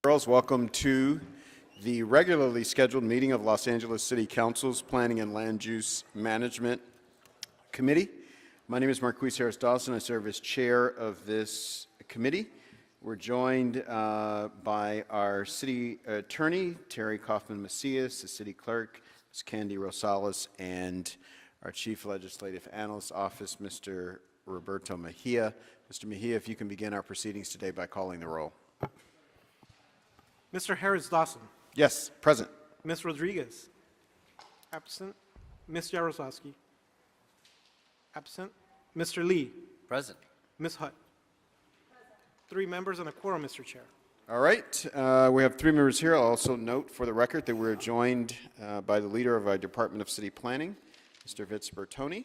Girls, welcome to the regularly scheduled meeting of Los Angeles City Council's Planning and Land Use Management Committee. My name is Marquise Harris Dawson. I serve as chair of this committee. We're joined by our city attorney, Terry Kaufman Macias, the city clerk, Ms. Candy Rosales, and our chief legislative analyst office, Mr. Roberto Mejia. Mr. Mejia, if you can begin our proceedings today by calling the roll. Mr. Harris Dawson. Yes, present. Ms. Rodriguez. Absent. Ms. Jaroslawski. Absent. Mr. Lee. Present. Ms. Hutt. Three members and a quorum, Mr. Chair. All right, we have three members here. I'll also note for the record that we're joined by the leader of our Department of City Planning, Mr. Vince Bertoni.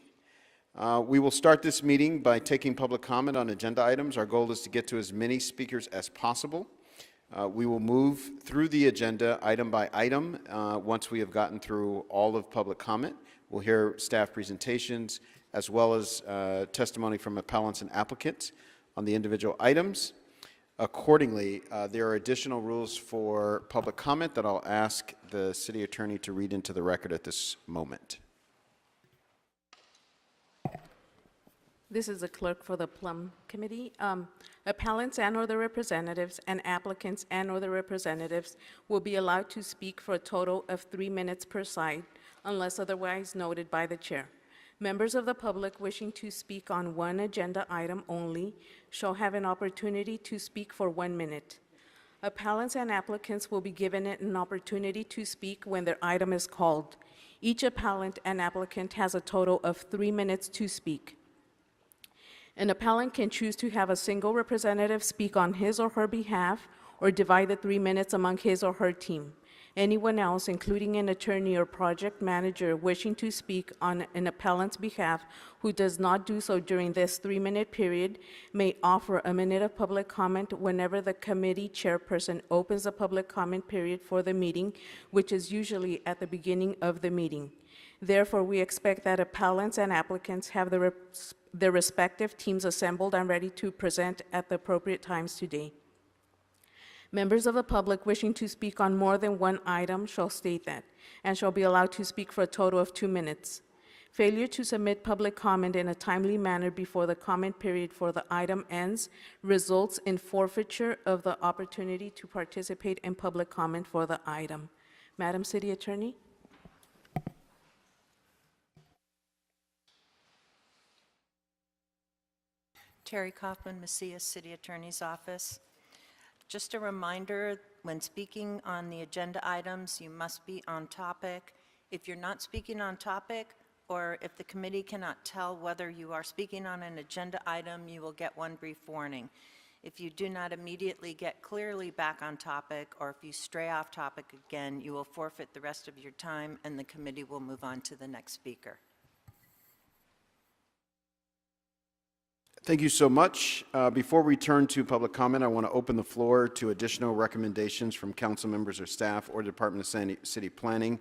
We will start this meeting by taking public comment on agenda items. Our goal is to get to as many speakers as possible. We will move through the agenda item by item once we have gotten through all of public comment. We'll hear staff presentations as well as testimony from appellants and applicants on the individual items. Accordingly, there are additional rules for public comment that I'll ask the city attorney to read into the record at this moment. This is the clerk for the Plum Committee. Appellants and/or their representatives and applicants and/or their representatives will be allowed to speak for a total of 3 minutes per side, unless otherwise noted by the chair. Members of the public wishing to speak on one agenda item only shall have an opportunity to speak for 1 minute. Appellants and applicants will be given an opportunity to speak when their item is called. Each appellant and applicant has a total of 3 minutes to speak. An appellant can choose to have a single representative speak on his or her behalf or divide the 3 minutes among his or her team. Anyone else, including an attorney or project manager wishing to speak on an appellant's behalf who does not do so during this 3-minute period, may offer a minute of public comment whenever the committee chairperson opens a public comment period for the meeting, which is usually at the beginning of the meeting. Therefore, we expect that appellants and applicants have their respective teams assembled and ready to present at the appropriate times today. Members of the public wishing to speak on more than one item shall state that and shall be allowed to speak for a total of 2 minutes. Failure to submit public comment in a timely manner before the comment period for the item ends results in forfeiture of the opportunity to participate in public comment for the item. Madam City Attorney? Terry Kaufman Macias, City Attorney's Office. Just a reminder, when speaking on the agenda items, you must be on topic. If you're not speaking on topic, or if the committee cannot tell whether you are speaking on an agenda item, you will get one brief warning. If you do not immediately get clearly back on topic, or if you stray off topic again, you will forfeit the rest of your time, and the committee will move on to the next speaker. Thank you so much. Before we turn to public comment, I want to open the floor to additional recommendations from council members or staff or Department of City Planning.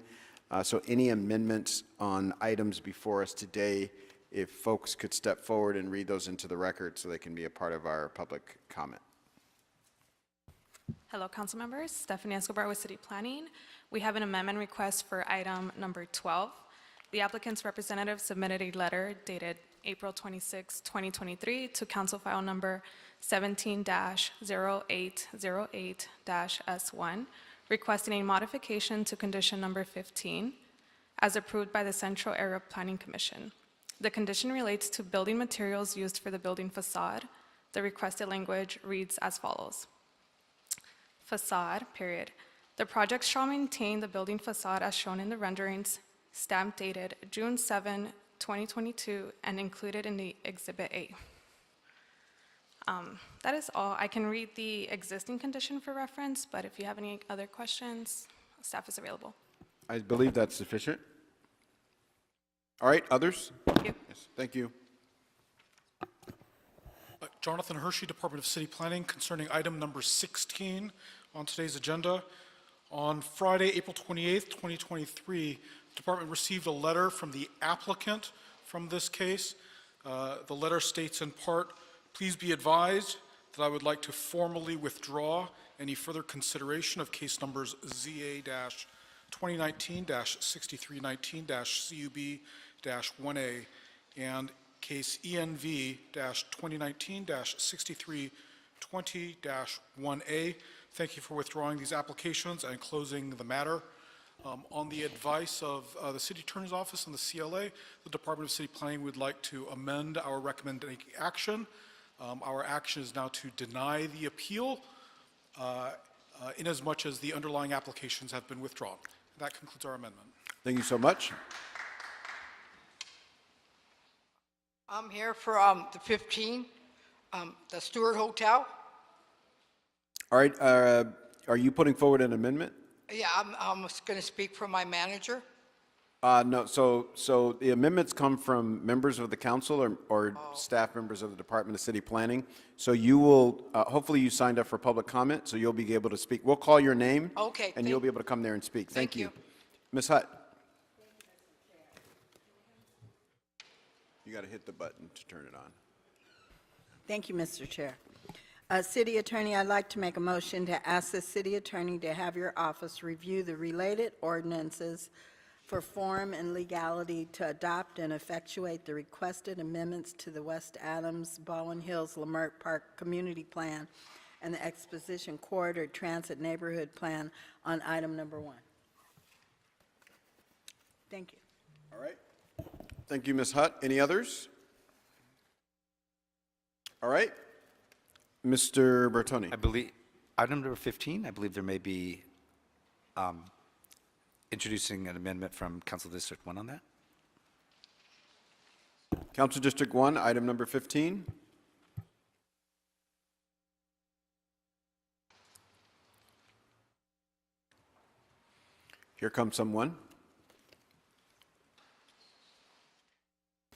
So any amendments on items before us today, if folks could step forward and read those into the record so they can be a part of our public comment. Hello, council members. Stephanie Escobar with City Planning. We have an amendment request for item number 12. The applicant's representative submitted a letter dated April 26, 2023 to council file number 17-0808-S1, requesting a modification to condition number 15 as approved by the Central Area Planning Commission. The condition relates to building materials used for the building facade. The requested language reads as follows. Facade, period. The project shall maintain the building facade as shown in the renderings, stamp dated June 7, 2022, and included in the Exhibit A. That is all. I can read the existing condition for reference, but if you have any other questions, staff is available. I believe that's sufficient. All right, others? Thank you. Yes, thank you. Jonathan Hershey, Department of City Planning, concerning item number 16 on today's agenda. On Friday, April 28th, 2023, the department received a letter from the applicant from this case. The letter states in part, "Please be advised that I would like to formally withdraw any further consideration of case numbers ZA-2019-6319-CUB-1A and case ENV-2019-6320-1A. Thank you for withdrawing these applications and closing the matter. On the advice of the City Attorney's Office and the CLA, the Department of City Planning would like to amend our recommended action. Our action is now to deny the appeal inasmuch as the underlying applications have been withdrawn. That concludes our amendment. Thank you so much. I'm here for the 15, the Stewart Hotel. All right, are you putting forward an amendment? Yeah, I'm going to speak for my manager. No, so the amendments come from members of the council or staff members of the Department of City Planning. So you will, hopefully you signed up for public comment, so you'll be able to speak. We'll call your name. Okay, And you'll be able to come there and speak. Thank Thank you. you. Ms. Hutt. You got to hit the button to turn it on. Thank you, Mr. Chair. City Attorney, I'd like to make a motion to ask the City Attorney to have your office review the related ordinances for form and legality to adopt and effectuate the requested amendments to the West Adams, Baldwin Hills, Leimert Park Community Plan and the Exposition Corridor Transit Neighborhood Plan on item number 1. Thank you. All right. Thank you, Ms. Hutt. Any others? All right. Mr. Bertoni. I believe, item number 15, I believe there may be introducing an amendment from Council District 1 on that. Council District 1, item number 15. Here comes someone.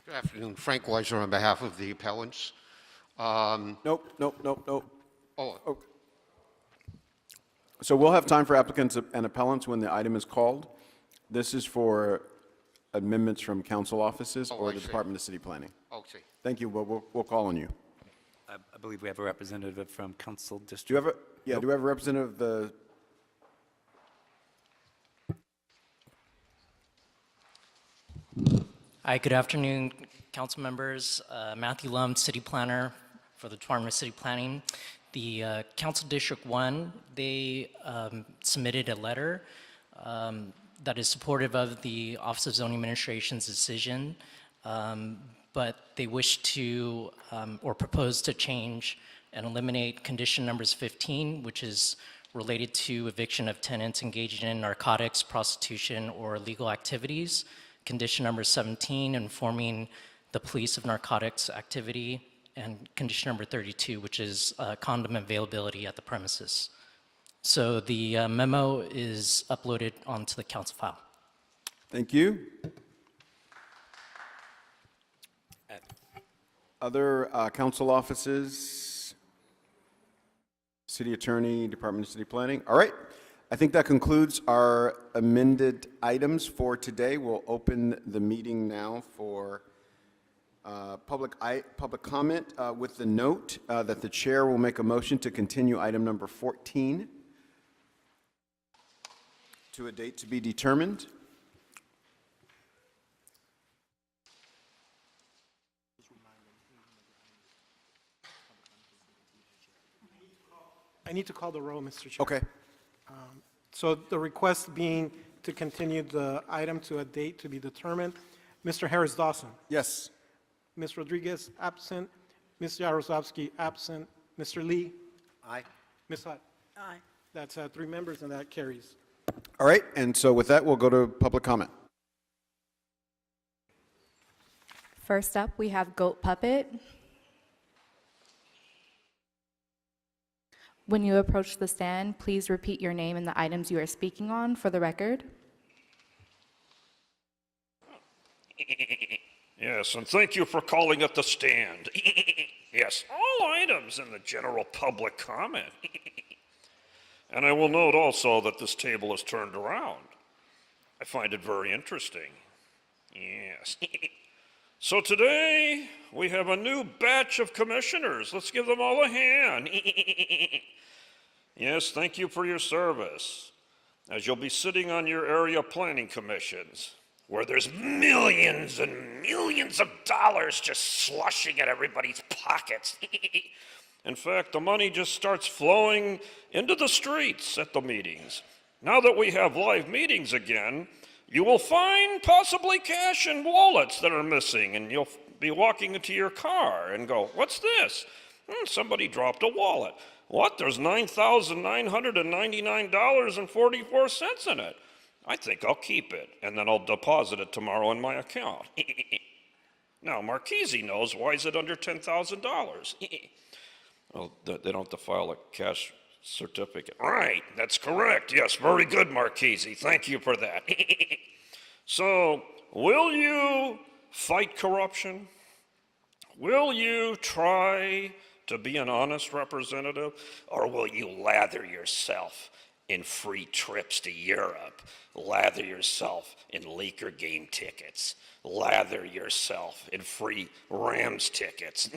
Good afternoon. Frank Weiser on behalf of the appellants. Nope. Oh, Oh. So we'll have time for applicants and appellants when the item is called. This is for amendments from council offices Oh, or I the see. Department of City Planning. okay. Thank you. We'll call on you. I believe we have a representative from Council District. Do you have a, yeah, do we have a representative of the, Hi, good afternoon, council members. Matthew Lum, city planner for the Department of City Planning. The Council District 1, they submitted a letter that is supportive of the Office of Zoning Administration's decision, but they wish to or propose to change and eliminate condition numbers 15, which is related to eviction of tenants engaged in narcotics, prostitution, or illegal activities. Condition number 17, informing the police of narcotics activity, and condition number 32, which is condom availability at the premises. So the memo is uploaded onto the council file. thank you. Other council offices, city attorney, Department of City Planning. All right. I think that concludes our amended items for today. We'll open the meeting now for public comment with the note that the chair will make a motion to continue item number 14 to a date to be determined. I need to call the roll, Mr. Chair. Okay. So the request being to continue the item to a date to be determined. Mr. Harris Dawson. Yes. Ms. Rodriguez, absent. Ms. Jarosowski, absent. Mr. Lee. Aye. Ms. Hutt. Aye. That's 3 members, and that carries. All right. And so with that, we'll go to public comment. First up, we have Goat Puppet. When you approach the stand, please repeat your name and the items you are speaking on for the record. Yes, and thank you for calling it the stand. Yes, all items in the general public comment. And I will note also that this table is turned around. I find it very interesting. Yes. So today, we have a new batch of commissioners. Let's give them all a hand. Yes, thank you for your service, as you'll be sitting on your area planning commissions, where there's millions and millions of dollars just slushing at everybody's pockets. In fact, the money just starts flowing into the streets at the meetings. Now that we have live meetings again, you will find possibly cash in wallets that are missing, and you'll be walking into your car and go, "What's this?" Somebody dropped a wallet. What? There's $9,999.44 in it. I think I'll keep it, and then I'll deposit it tomorrow in my account. Now, Marchese knows, why is it under $10,000? Well, they don't have to file a cash certificate. Right, that's correct. Yes, very good, Marchese. Thank you for that. So, will you fight corruption? Will you try to be an honest representative? Or will you lather yourself in free trips to Europe? Lather yourself in Laker game tickets? Lather yourself in free Rams tickets?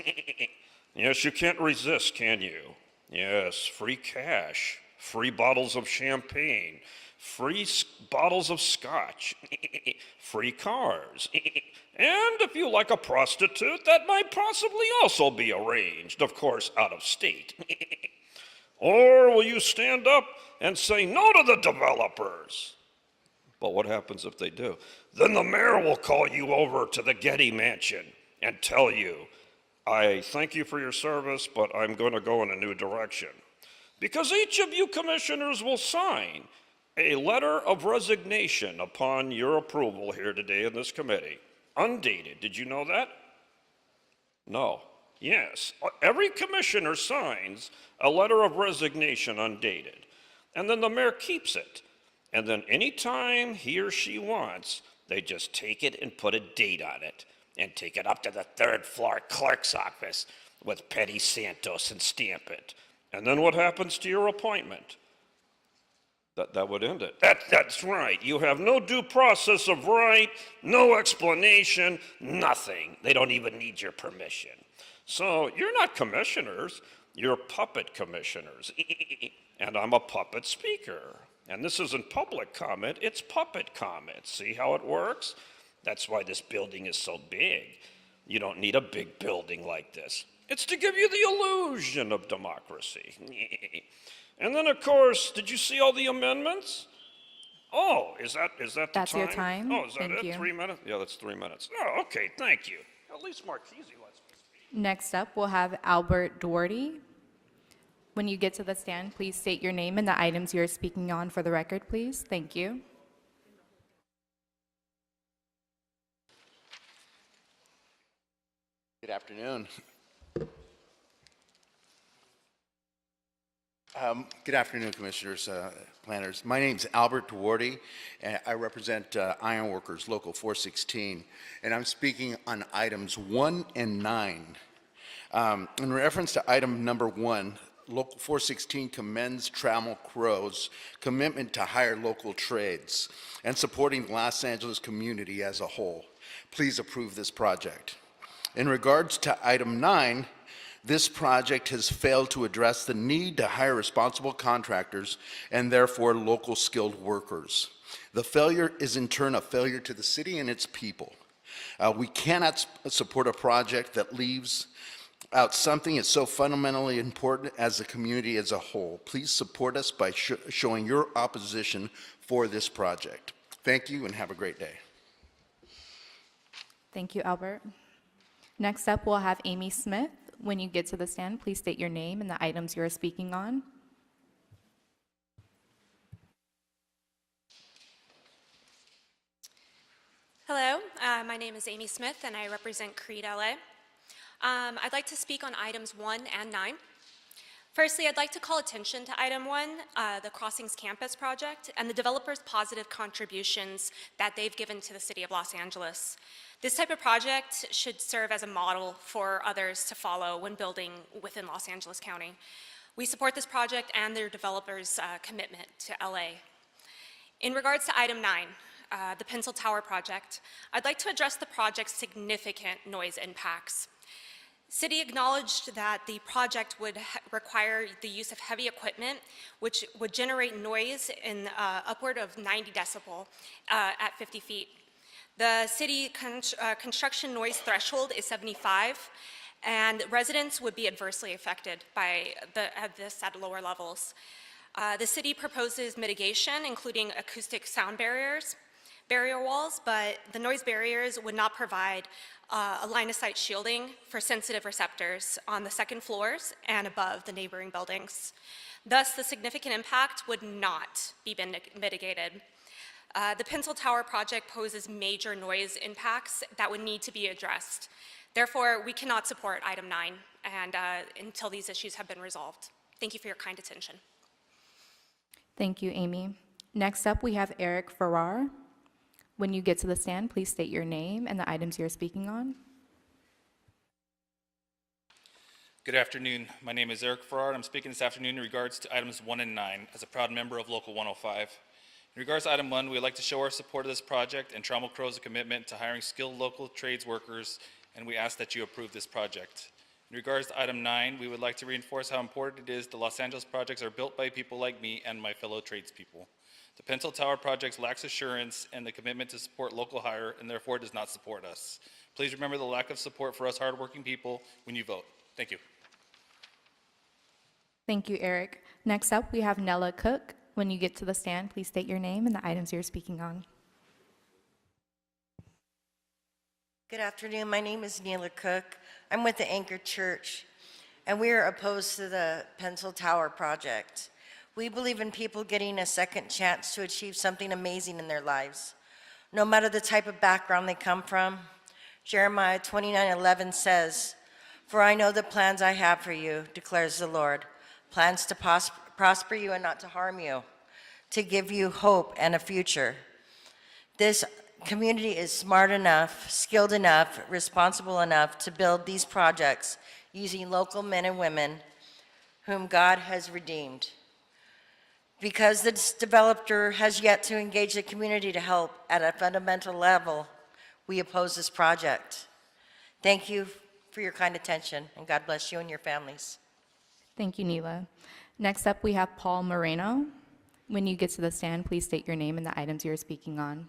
Yes, you can't resist, can you? Yes, free cash, free bottles of champagne, free bottles of scotch, free cars. And if you like a prostitute, that might possibly also be arranged, of course, out of state. Or will you stand up and say no to the developers? But what happens if they do? Then the mayor will call you over to the Getty Mansion and tell you, "I thank you for your service, but I'm going to go in a new direction." Because each of you commissioners will sign a letter of resignation upon your approval here today in this committee. Undated. Did you know that? No. Yes. Every commissioner signs a letter of resignation undated. And then the mayor keeps it. And then anytime he or she wants, they just take it and put a date on it and take it up to the third floor clerk's office with Petty Santos and stamp it. And then what happens to your appointment? That would end it. That's right. You have no due process of right, no explanation, nothing. They don't even need your permission. So you're not commissioners, you're puppet commissioners. And I'm a puppet speaker. And this isn't public comment, it's puppet comment. See how it works? That's why this building is so big. You don't need a big building like this. It's to give you the illusion of democracy. And then, of course, did you see all the amendments? Oh, is that the time? That's your time. Oh, is that Thank it? you. 3 minutes? Yeah, that's 3 minutes. Oh, okay, thank you. At least Marchese lets me speak. Next up, we'll have Albert Doherty. When you get to the stand, please state your name and the items you are speaking on for the record, please. Thank you. Good afternoon. Good afternoon, Commissioners, planners. My name is Albert Duarte, and I represent Ironworkers Local 416, and I'm speaking on items 1 and 9. In reference to item number 1, Local 416 commends Trammell Crow's commitment to hire local trades and supporting the Los Angeles community as a whole. Please approve this project. In regards to item 9, this project has failed to address the need to hire responsible contractors and therefore local skilled workers. The failure is in turn a failure to the city and its people. We cannot support a project that leaves out something that's so fundamentally important as the community as a whole. Please support us by showing your opposition for this project. Thank you and have a great day. Thank you, Albert. Next up, we'll have Amy Smith. When you get to the stand, please state your name and the items you are speaking on. Hello, my name is Amy Smith and I represent Creed LA. I'd like to speak on items 1 and 9. Firstly, I'd like to call attention to item 1, the Crossings Campus project, and the developers' positive contributions that they've given to the city of Los Angeles. This type of project should serve as a model for others to follow when building within Los Angeles County. We support this project and their developers' commitment to LA. In regards to item 9, the Pencil Tower project, I'd like to address the project's significant noise impacts. City acknowledged that the project would require the use of heavy equipment, which would generate noise in upward of 90 decibel at 50 feet. The city construction noise threshold is 75, and residents would be adversely affected by this at lower levels. The city proposes mitigation, including acoustic sound barrier walls, but the noise barriers would not provide a line-of-sight shielding for sensitive receptors on the second floors and above the neighboring buildings. Thus, the significant impact would not be mitigated. The Pencil Tower project poses major noise impacts that would need to be addressed. Therefore, we cannot support item 9 and, until these issues have been resolved. Thank you for your kind attention. Thank you, Amy. Next up, we have Eric Farrar. When you get to the stand, please state your name and the items you're speaking on. Good afternoon. My name is Eric Farrar. I'm speaking this afternoon in regards to items 1 and 9 as a proud member of Local 105. In regards to item 1, we'd like to show our support of this project and Trammell Crow's commitment to hiring skilled local trades workers, and we ask that you approve this project. In regards to item 9, we would like to reinforce how important it is the Los Angeles projects are built by people like me and my fellow tradespeople. The Pencil Tower project lacks assurance and the commitment to support local hire, and therefore does not support us. Please remember the lack of support for us hardworking people when you vote. Thank you. Thank you, Eric. Next up, we have Nella Cook. When you get to the stand, please state your name and the items you're speaking on. Good afternoon. My name is Neela Cook. I'm with the Anchor Church, and we are opposed to the Pencil Tower project. We believe in people getting a second chance to achieve something amazing in their lives, no matter the type of background they come from. Jeremiah 29:11 says, "For I know the plans I have for you, declares the Lord, plans to prosper you and not to harm you, to give you hope and a future." This community is smart enough, skilled enough, responsible enough to build these projects using local men and women whom God has redeemed. Because this developer has yet to engage the community to help at a fundamental level, we oppose this project. Thank you for your kind attention, and God bless you and your families. Thank you, Neela. Next up, we have Paul Moreno. When you get to the stand, please state your name and the items you're speaking on.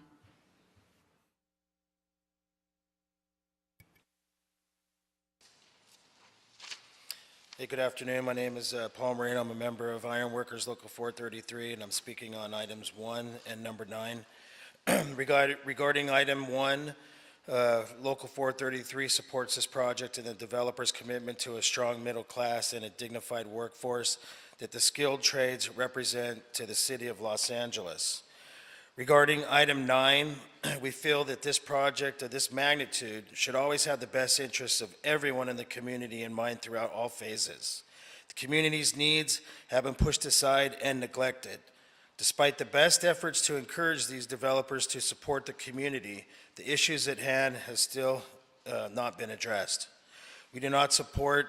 Hey, good afternoon. My name is Paul Moreno. I'm a member of Iron Workers Local 433, and I'm speaking on items 1 and number 9. Regarding item 1, Local 433 supports this project and the developer's commitment to a strong middle class and a dignified workforce that the skilled trades represent to the city of Los Angeles. Regarding item 9, we feel that this project of this magnitude should always have the best interests of everyone in the community in mind throughout all phases. The community's needs have been pushed aside and neglected. Despite the best efforts to encourage these developers to support the community, the issues at hand have still not been addressed. We do not support,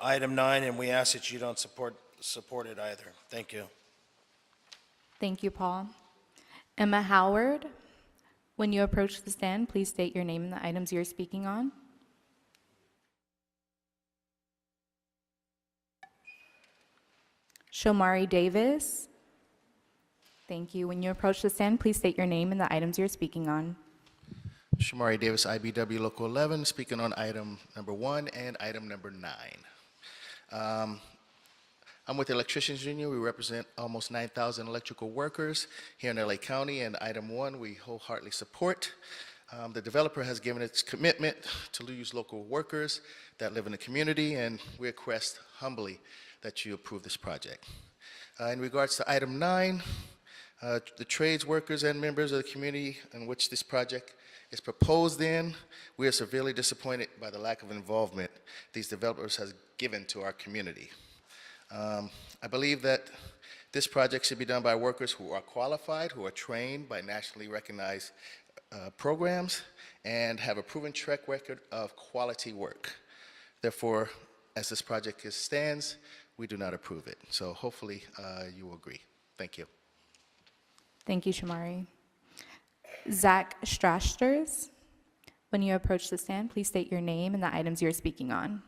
item 9, and we ask that you don't support it either. Thank you. Thank you, Paul. Emma Howard, when you approach the stand, please state your name and the items you're speaking on. Shomari Davis. Thank you. When you approach the stand, please state your name and the items you're speaking on. Shamari Davis, IBW Local 11, speaking on item number 1 and item number 9. I'm with the Electricians Union. We represent almost 9,000 electrical workers here in LA County, and item 1 we wholeheartedly support. The developer has given its commitment to use local workers that live in the community, and we request humbly that you approve this project. In regards to item 9, the trades workers and members of the community in which this project is proposed in, we are severely disappointed by the lack of involvement these developers have given to our community. I believe that this project should be done by workers who are qualified, who are trained by nationally recognized programs, and have a proven track record of quality work. Therefore, as this project stands, we do not approve it. So hopefully you will agree. Thank you. Thank you, Shamari. Zach Strasters, when you approach the stand, please state your name and the items you're speaking on.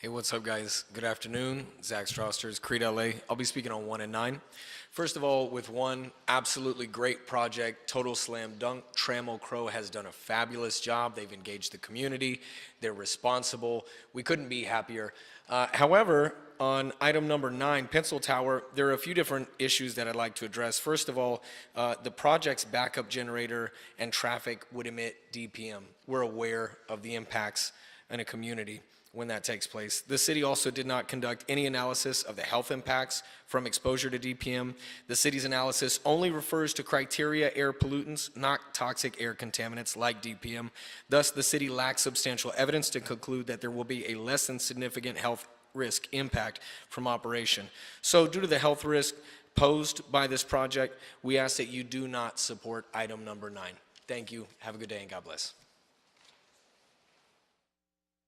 Hey, what's up, guys? Good afternoon. Zach Strosters, Creed LA. I'll be speaking on 1 and 9. First of all, with 1, absolutely great project, total slam dunk. Trammell Crow has done a fabulous job. They've engaged the community. They're responsible. We couldn't be happier. However, on item number 9, Pencil Tower, there are a few different issues that I'd like to address. First of all, the project's backup generator and traffic would emit DPM. We're aware of the impacts in a community when that takes place. The city also did not conduct any analysis of the health impacts from exposure to DPM. The city's analysis only refers to criteria air pollutants, not toxic air contaminants like DPM. Thus, the city lacks substantial evidence to conclude that there will be a less than significant health risk impact from operation. So due to the health risk posed by this project, we ask that you do not support item number 9. Thank you. Have a good day and God bless.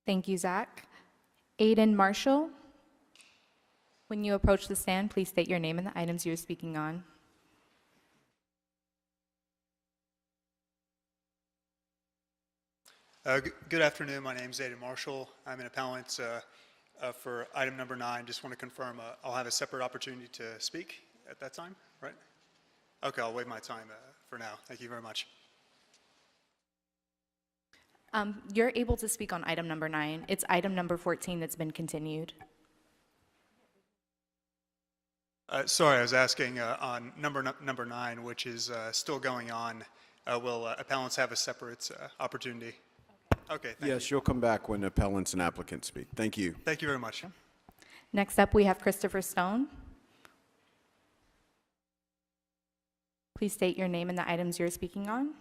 Thank you, Zach. Aiden Marshall, when you approach the stand, please state your name and the items you're speaking on. Good afternoon. My name is Aiden Marshall. I'm an appellant for item number 9. Just want to confirm I'll have a separate opportunity to speak at that time, right? Okay, I'll waive my time for now. Thank you very much. You're able to speak on item number 9. It's item number 14 that's been continued. Sorry, I was asking on number 9, which is still going on. Will appellants have a separate opportunity? Okay, thank you. Yes, you'll come back when appellants and applicants speak. Thank you. Thank you very much. Next up, we have Christopher Stone. Please state your name and the items you're speaking on.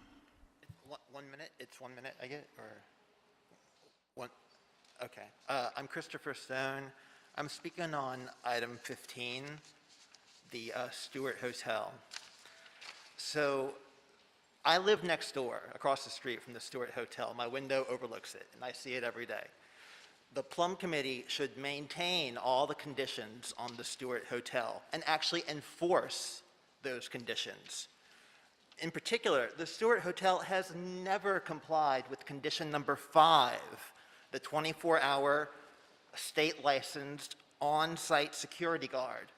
1 minute? It's 1 minute, I get, or one? Okay. I'm Christopher Stone. I'm speaking on item 15, the Stewart Hotel. So I live next door, across the street from the Stewart Hotel. My window overlooks it, and I see it every day. The Plum Committee should maintain all the conditions on the Stewart Hotel and actually enforce those conditions. In particular, the Stewart Hotel has never complied with condition number 5, the 24-hour state-licensed on-site security guard.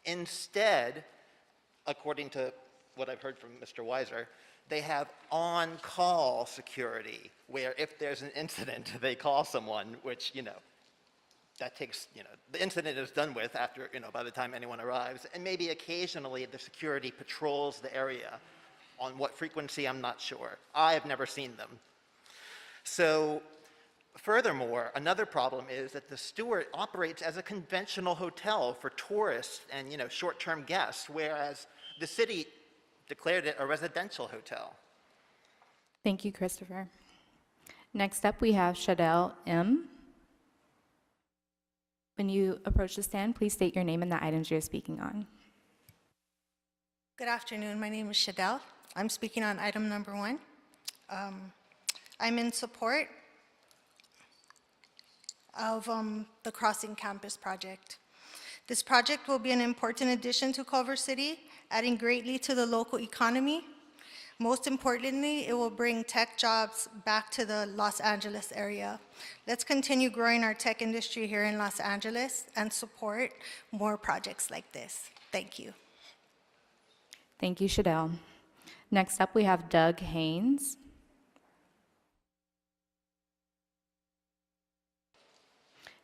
Instead, according to what I've heard from Mr. Weiser, they have on-call security, where if there's an incident, they call someone, which, that takes, the incident is done with after, by the time anyone arrives, and maybe occasionally the security patrols the area. On what frequency, I'm not sure. I have never seen them. So, furthermore, another problem is that the Stewart operates as a conventional hotel for tourists and, short-term guests, whereas the city declared it a residential hotel. Thank you, Christopher. Next up, we have Shadell M. When you approach the stand, please state your name and the items you're speaking on. Good afternoon. My name is Shadell. I'm speaking on item number 1. I'm in support of the Crossing Campus project. This project will be an important addition to Culver City, adding greatly to the local economy. Most importantly, it will bring tech jobs back to the Los Angeles area. Let's continue growing our tech industry here in Los Angeles and support more projects like this. Thank you. Thank you, Shadell. Next up, we have Doug Haynes.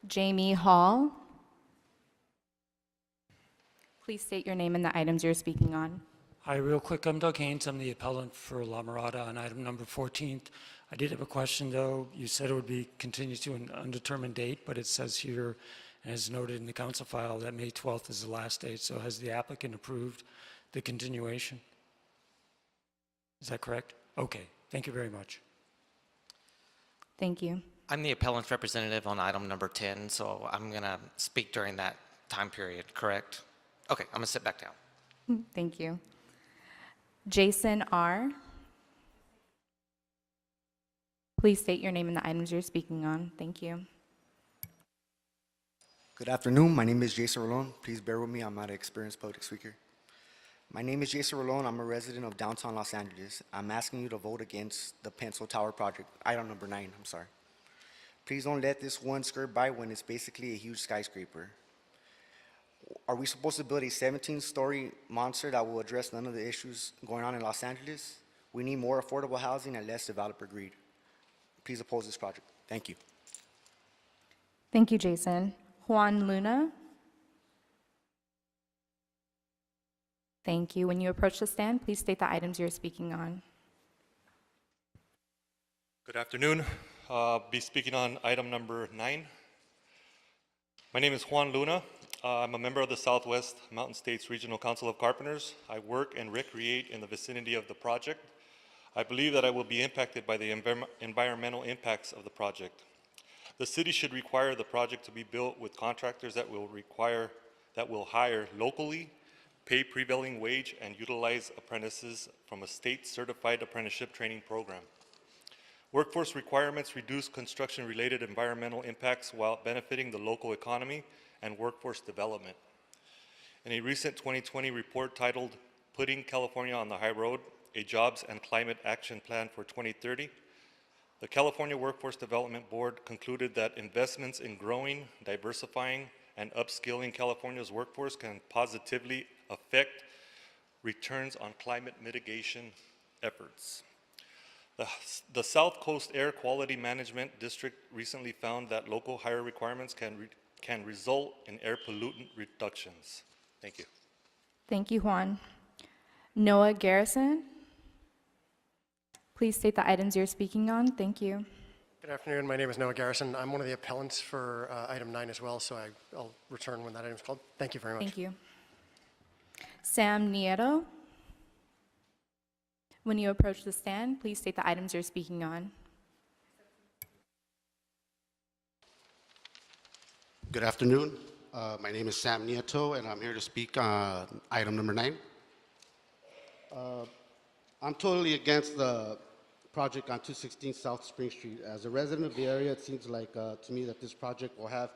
Jamie Hall. Please state your name and the items you're speaking on. Hi, real quick, I'm Doug Haynes. I'm the appellant for La Mirada on item number 14. I did have a question, though. You said it would be continued to an undetermined date, but it says here, as noted in the council file, that May 12th is the last date. So has the applicant approved the continuation? Is that correct? Okay, thank you very much. Thank you. I'm the appellant representative on item number 10, so I'm going to speak during that time period, correct? Okay, I'm going to sit back down. Thank you. Jason R. Please state your name and the items you're speaking on. Thank you. Good afternoon. My name is Jason Rolon. Please bear with me. I'm not an experienced public speaker. My name is Jason Rolon. I'm a resident of downtown Los Angeles. I'm asking you to vote against the Pencil Tower project, item number 9, I'm sorry. Please don't let this one skirt by when it's basically a huge skyscraper. Are we supposed to build a 17-story monster that will address none of the issues going on in Los Angeles? We need more affordable housing and less developer greed. Please oppose this project. Thank you. Thank you, Jason. Juan Luna. Thank you. When you approach the stand, please state the items you're speaking on. Good afternoon. Be speaking on item number 9. My name is Juan Luna. I'm a member of the Southwest Mountain States Regional Council of Carpenters. I work and recreate in the vicinity of the project. I believe that I will be impacted by the environmental impacts of the project. The city should require the project to be built with contractors that will hire locally, pay prevailing wage, and utilize apprentices from a state-certified apprenticeship training program. Workforce requirements reduce construction-related environmental impacts while benefiting the local economy and workforce development. In a recent 2020 report titled Putting California on the High Road, a Jobs and Climate Action Plan for 2030, the California Workforce Development Board concluded that investments in growing, diversifying, and upskilling California's workforce can positively affect returns on climate mitigation efforts. The South Coast Air Quality Management District recently found that local hire requirements can result in air pollutant reductions. Thank you. Thank you, Juan. Noah Garrison. Please state the items you're speaking on. Thank you. Good afternoon. My name is Noah Garrison. I'm one of the appellants for item 9 as well, so I'll return when that item is called. Thank you very much. Thank you. Sam Nieto. When you approach the stand, please state the items you're speaking on. Good afternoon. My name is Sam Nieto, and I'm here to speak on item number 9. I'm totally against the project on 216 South Spring Street. As a resident of the area, it seems like to me that this project will have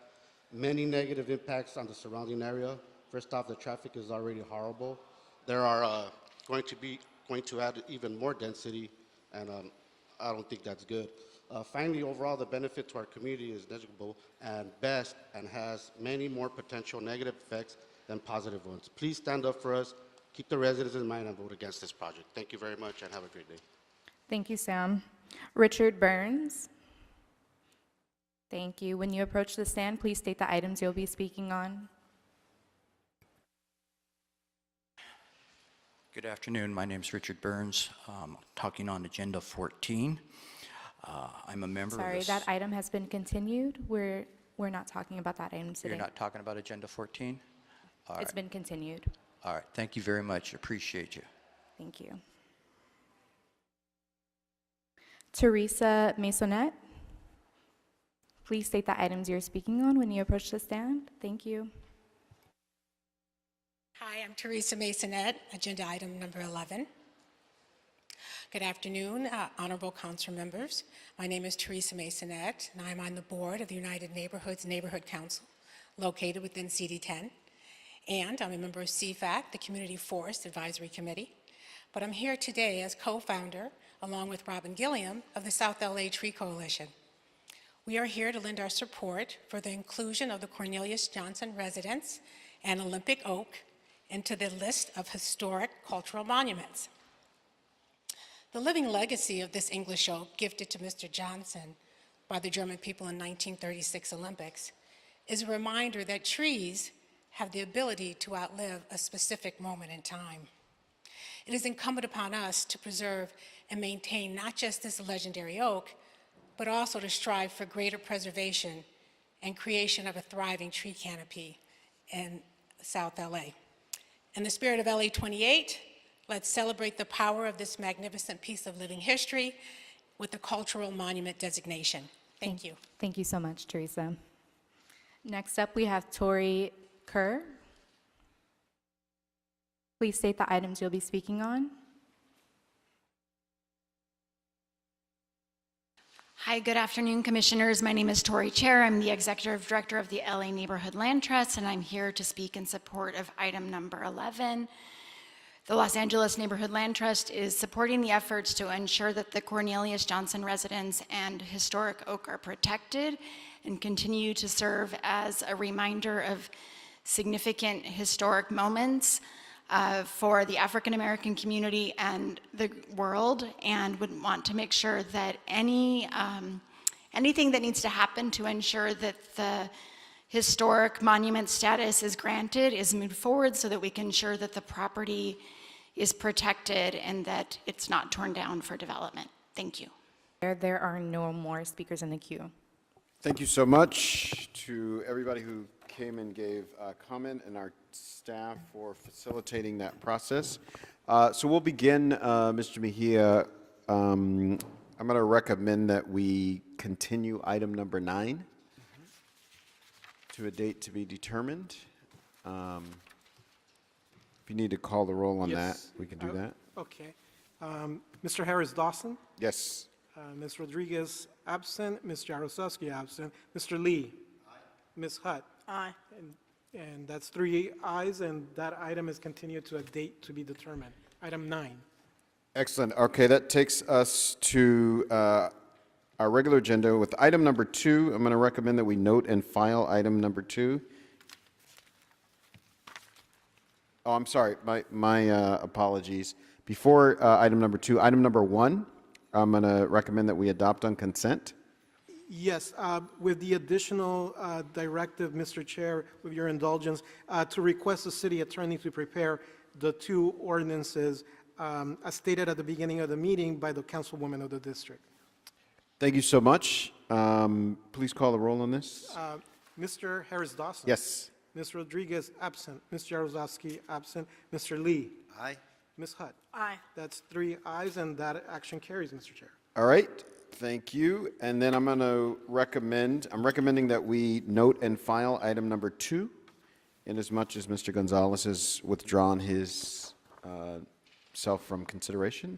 many negative impacts on the surrounding area. First off, the traffic is already horrible. There are going to add even more density, and I don't think that's good. Finally, overall, the benefit to our community is negligible and best and has many more potential negative effects than positive ones. Please stand up for us, keep the residents in mind, and vote against this project. Thank you very much, and have a great day. Thank you, Sam. Richard Burns. Thank you. When you approach the stand, please state the items you'll be speaking on. Good afternoon. My name is Richard Burns. Talking on Agenda 14. I'm a member of Sorry, this. that item has been continued. We're not talking about that item today. You're not talking about Agenda 14? All It's right. been continued. All right. Thank you very much. Appreciate you. Thank you. Teresa Maisonette. Please state the items you're speaking on when you approach the stand. Thank you. Hi, I'm Teresa Maisonette, agenda item number 11. Good afternoon, honorable council members. My name is Teresa Maisonette, and I'm on the board of the United Neighborhoods Neighborhood Council, located within CD10. And I'm a member of CFAC, the Community Forest Advisory Committee. But I'm here today as co-founder, along with Robin Gilliam, of the South LA Tree Coalition. We are here to lend our support for the inclusion of the Cornelius Johnson residence and Olympic Oak into the list of historic cultural monuments. The living legacy of this English oak, gifted to Mr. Johnson by the German people in 1936 Olympics, is a reminder that trees have the ability to outlive a specific moment in time. It is incumbent upon us to preserve and maintain not just this legendary oak, but also to strive for greater preservation and creation of a thriving tree canopy in South LA. In the spirit of LA 28, let's celebrate the power of this magnificent piece of living history with the cultural monument designation. Thank you. Thank you so much, Teresa. Next up, we have Tori Kerr. Please state the items you'll be speaking on. Hi, good afternoon, Commissioners. My name is Tori Chair. I'm the Executive Director of the LA Neighborhood Land Trust, and I'm here to speak in support of item number 11. The Los Angeles Neighborhood Land Trust is supporting the efforts to ensure that the Cornelius Johnson residence and historic oak are protected and continue to serve as a reminder of significant historic moments for the African American community and the world, and would want to make sure that anything that needs to happen to ensure that the historic monument status is granted is moved forward so that we can ensure that the property is protected and that it's not torn down for development. Thank you. There are no more speakers in the queue. Thank you so much to everybody who came and gave a comment, and our staff for facilitating that process. So we'll begin, Mr. Mejia. I'm going to recommend that we continue item number 9 to a date to be determined. If you need to call the roll on that, we can do that. Okay. Mr. Harris Dawson? Yes. Ms. Rodriguez absent. Ms. Jaroszewski absent. Mr. Lee? Aye. Ms. Hutt? Aye. And that's 3 ayes, and that item is continued to a date to be determined. Item 9. Excellent. Okay, that takes us to our regular agenda with item number 2. I'm going to recommend that we note and file item number 2. Oh, I'm sorry. My apologies. Before item number 2, item number 1, I'm going to recommend that we adopt on consent. Yes, with the additional directive, Mr. Chair, with your indulgence, to request the city attorney to prepare the 2 ordinances as stated at the beginning of the meeting by the councilwoman of the district. Thank you so much. Please call the roll on this. Mr. Harris Dawson? Yes. Ms. Rodriguez absent. Ms. Jaroszewski absent. Mr. Lee? Aye. Ms. Hutt? Aye. That's 3 ayes, and that action carries, Mr. Chair. All right. Thank you. And then I'm recommending that we note and file item number 2, inasmuch as Mr. Gonzalez has withdrawn his self from consideration.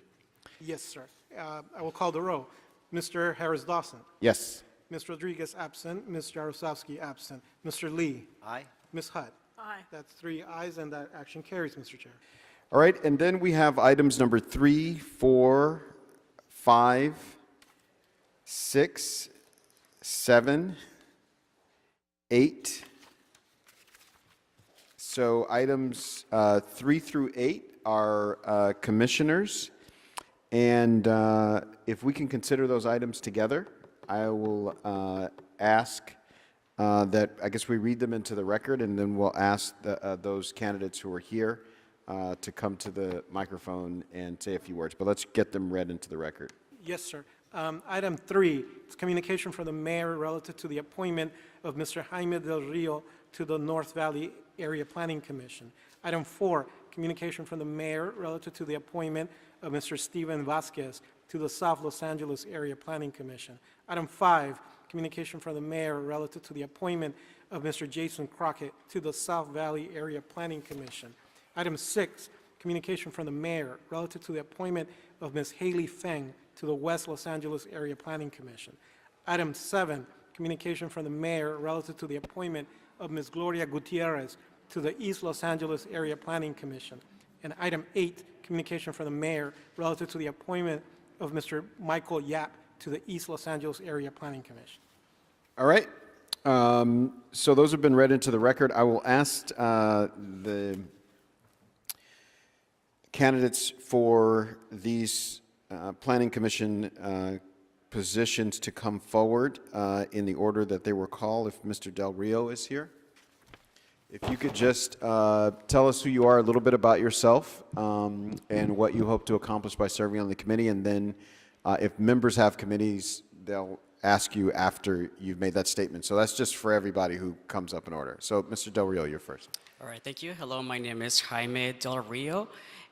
Yes, sir. I will call the roll. Mr. Harris Dawson? Yes. Ms. Rodriguez absent. Ms. Jaroszewski absent. Mr. Lee? Aye. Ms. Hutt? Aye. That's 3 ayes, and that action carries, Mr. Chair. All right. And then we have items number 3, 4, 5, 6, 7, 8. So items 3 through 8 are commissioners. And if we can consider those items together, I will ask that, I guess we read them into the record, and then we'll ask those candidates who are here to come to the microphone and say a few words. But let's get them read into the record. Yes, sir. Item 3, it's communication from the mayor relative to the appointment of Mr. Jaime Del Rio to the North Valley Area Planning Commission. Item 4, communication from the mayor relative to the appointment of Mr. Steven Vasquez to the South Los Angeles Area Planning Commission. Item 5, communication from the mayor relative to the appointment of Mr. Jason Crockett to the South Valley Area Planning Commission. Item 6, communication from the mayor relative to the appointment of Ms. Haley Feng to the West Los Angeles Area Planning Commission. Item 7, communication from the mayor relative to the appointment of Ms. Gloria Gutierrez to the East Los Angeles Area Planning Commission. And item 8, communication from the mayor relative to the appointment of Mr. Michael Yap to the East Los Angeles Area Planning Commission. All right. So those have been read into the record. I will ask the candidates for these Planning Commission positions to come forward in the order that they were called. If Mr. Del Rio is here. If you could just tell us who you are, a little bit about yourself, and what you hope to accomplish by serving on the committee, and then if members have committees, they'll ask you after you've made that statement. So that's just for everybody who comes up in order. So Mr. Del Rio, you're first. All right, thank you. Hello, my name is Jaime Del Rio,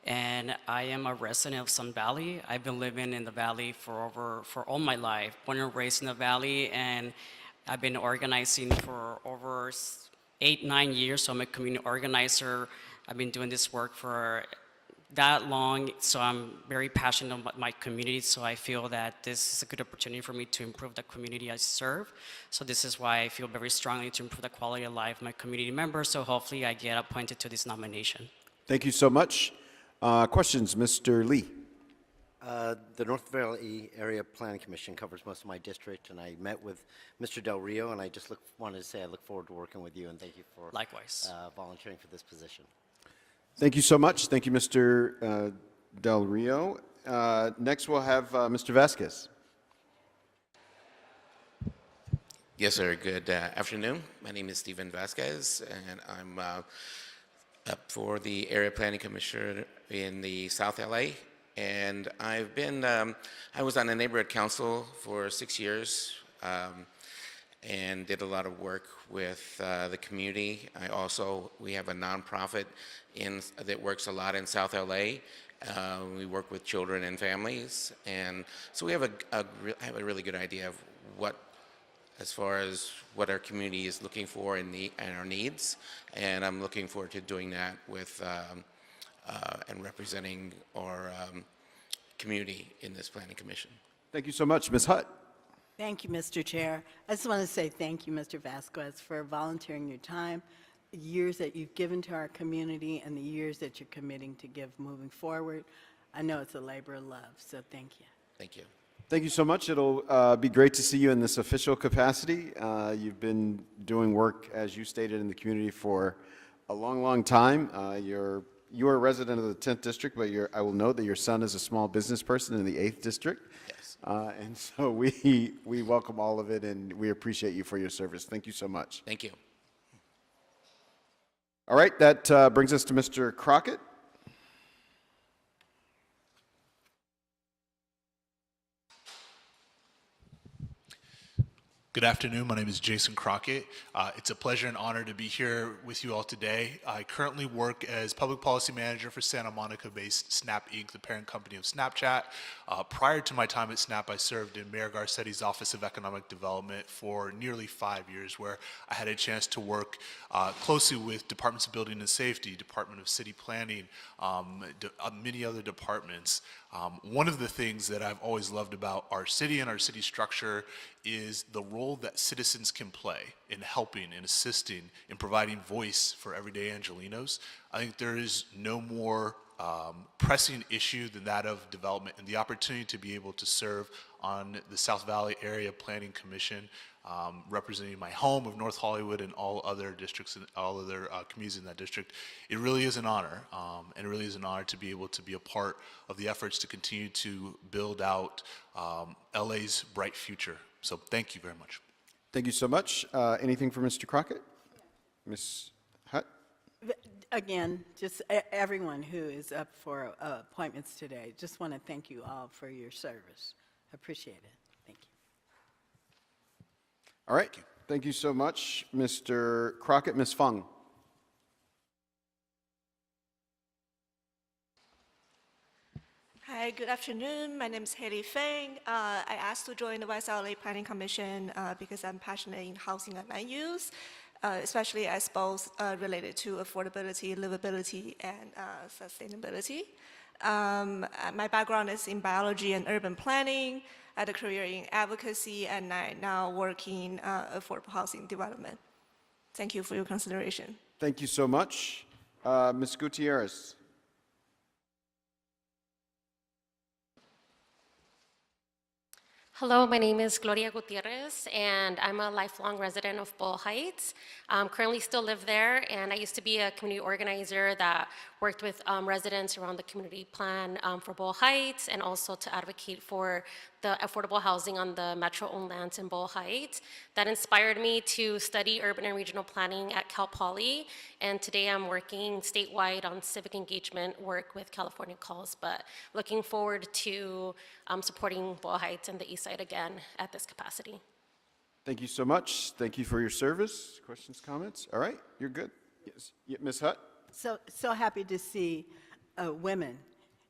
and I am a resident of Sun Valley. I've been living in the Valley for all my life, born and raised in the Valley, and I've been organizing for over 8-9 years, so I'm a community organizer. I've been doing this work for that long, so I'm very passionate about my community, so I feel that this is a good opportunity for me to improve the community I serve. So this is why I feel very strongly to improve the quality of life of my community members, so hopefully I get appointed to this nomination. Thank you so much. Questions, Mr. Lee? The North Valley Area Planning Commission covers most of my district, and I met with Mr. Del Rio, and I just wanted to say I look forward to working with you, and thank you for Likewise. volunteering for this position. Thank you so much. Thank you, Mr. Del Rio. Next, we'll have Mr. Vasquez. Yes, sir. Good afternoon. My name is Steven Vasquez, and I'm up for the Area Planning Commission in the South LA. And I've been, I was on the neighborhood council for 6 years and did a lot of work with the community. We have a nonprofit that works a lot in South LA. We work with children and families. And so we have I have a really good idea of as far as what our community is looking for and our needs. And I'm looking forward to doing that with and representing our community in this planning commission. Thank you so much. Ms. Hutt. Thank you, Mr. Chair. I just want to say thank you, Mr. Vasquez, for volunteering your time, the years that you've given to our community, and the years that you're committing to give moving forward. I know it's a labor of love, so thank you. Thank you. Thank you so much. It'll be great to see you in this official capacity. You've been doing work, as you stated, in the community for a long, long time. You are a resident of the 10th District, but I will note that your son is a small business person in the 8th District. Yes. And so we welcome all of it, and we appreciate you for your service. Thank you so much. Thank you. All right, that brings us to Mr. Crockett. Good afternoon. My name is Jason Crockett. It's a pleasure and honor to be here with you all today. I currently work as Public Policy Manager for Santa Monica-based Snap Inc., the parent company of Snapchat. Prior to my time at Snap, I served in Mayor Garcetti's Office of Economic Development for nearly 5 years, where I had a chance to work closely with Departments of Building and Safety, Department of City Planning, many other departments. One of the things that I've always loved about our city and our city structure is the role that citizens can play in helping and assisting in providing voice for everyday Angelenos. I think there is no more pressing issue than that of development, and the opportunity to be able to serve on the South Valley Area Planning Commission, representing my home of North Hollywood and all other districts and all other communities in that district. It really is an honor, and it really is an honor to be able to be a part of the efforts to continue to build out LA's bright future. So thank you very much. Thank you so much. Anything for Mr. Crockett? Ms. Hutt? Again, just everyone who is up for appointments today, just want to thank you all for your service. Appreciate it. Thank you. All right. Thank you so much, Mr. Crockett. Ms. Fung. Hi, good afternoon. My name is Haley Feng. I asked to join the West LA Planning Commission because I'm passionate in housing and land use, especially as both related to affordability, livability, and sustainability. My background is in biology and urban planning. I had a career in advocacy, and I now work in affordable housing development. Thank you for your consideration. Thank you so much. Ms. Gutierrez. Hello, my name is Gloria Gutierrez, and I'm a lifelong resident of Boyle Heights. Currently still live there, and I used to be a community organizer that worked with residents around the community plan for Boyle Heights, and also to advocate for the affordable housing on the metro-owned lands in Boyle Heights. That inspired me to study urban and regional planning at Cal Poly, and today I'm working statewide on civic engagement work with California Calls, but looking forward to supporting Boyle Heights and the East Side again at this capacity. Thank you so much. Thank you for your service. Questions, comments? All right, you're good. Yes. Yeah, Ms. Hutt? So happy to see women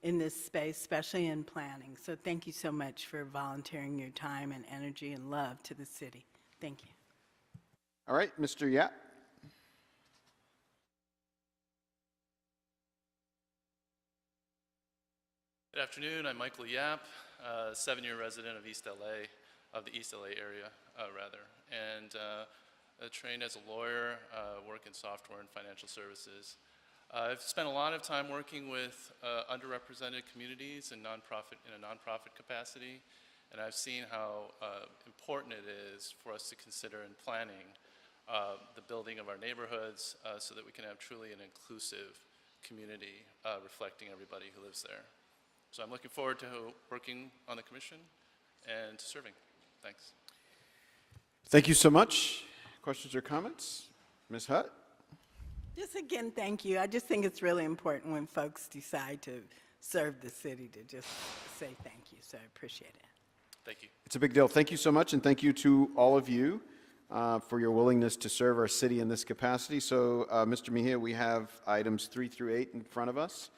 in this space, especially in planning. So thank you so much for volunteering your time and energy and love to the city. Thank you. All right, Mr. Yap. Good afternoon. I'm Michael Yap, 7-year resident of East LA, of the East LA area, and trained as a lawyer, work in software and financial services. I've spent a lot of time working with underrepresented communities in a nonprofit capacity, and I've seen how important it is for us to consider in planning the building of our neighborhoods so that we can have truly an inclusive community reflecting everybody who lives there. So I'm looking forward to working on the commission and to serving. Thanks. Thank you so much. Questions or comments? Ms. Hutt? Just again, thank you. I just think it's really important when folks decide to serve the city to just say thank you, so I appreciate it. Thank you. It's a big deal. Thank you so much, and thank you to all of you for your willingness to serve our city in this capacity. So, Mr. Mejia, we have items 3 through 8 in front of us.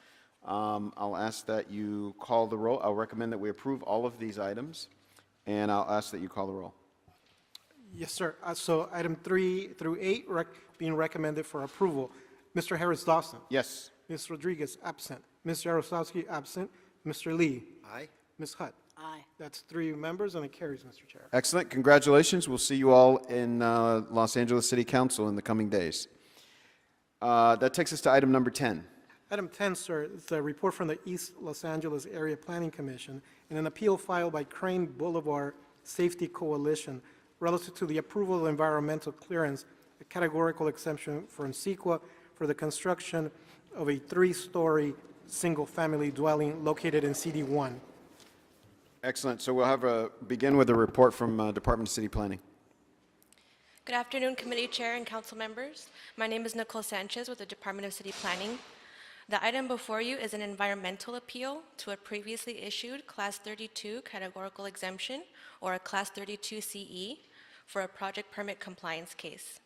I'll ask that you call the roll. I'll recommend that we approve all of these items, and I'll ask that you call the roll. Yes, sir. So item 3 through 8 being recommended for approval. Mr. Harris-Dawson. Yes. Ms. Rodriguez, absent. Ms. Jarosowski, absent. Mr. Lee. Aye. Ms. Hutt. Aye. That's 3 members, and it carries, Mr. Chair. Excellent. Congratulations. We'll see you all in Los Angeles City Council in the coming days. That takes us to item number 10. Item 10, sir, is a report from the East Los Angeles Area Planning Commission and an appeal filed by Crane Boulevard Safety Coalition relative to the approval of environmental clearance, a categorical exemption from CEQA for the construction of a 3-story single-family dwelling located in CD1. Excellent. So we'll begin with a report from Department of City Planning. Good afternoon, committee chair and council members. My name is Nicole Sanchez with the Department of City Planning. The item before you is an environmental appeal to a previously issued Class 32 categorical exemption or a Class 32 CE for a project permit compliance case.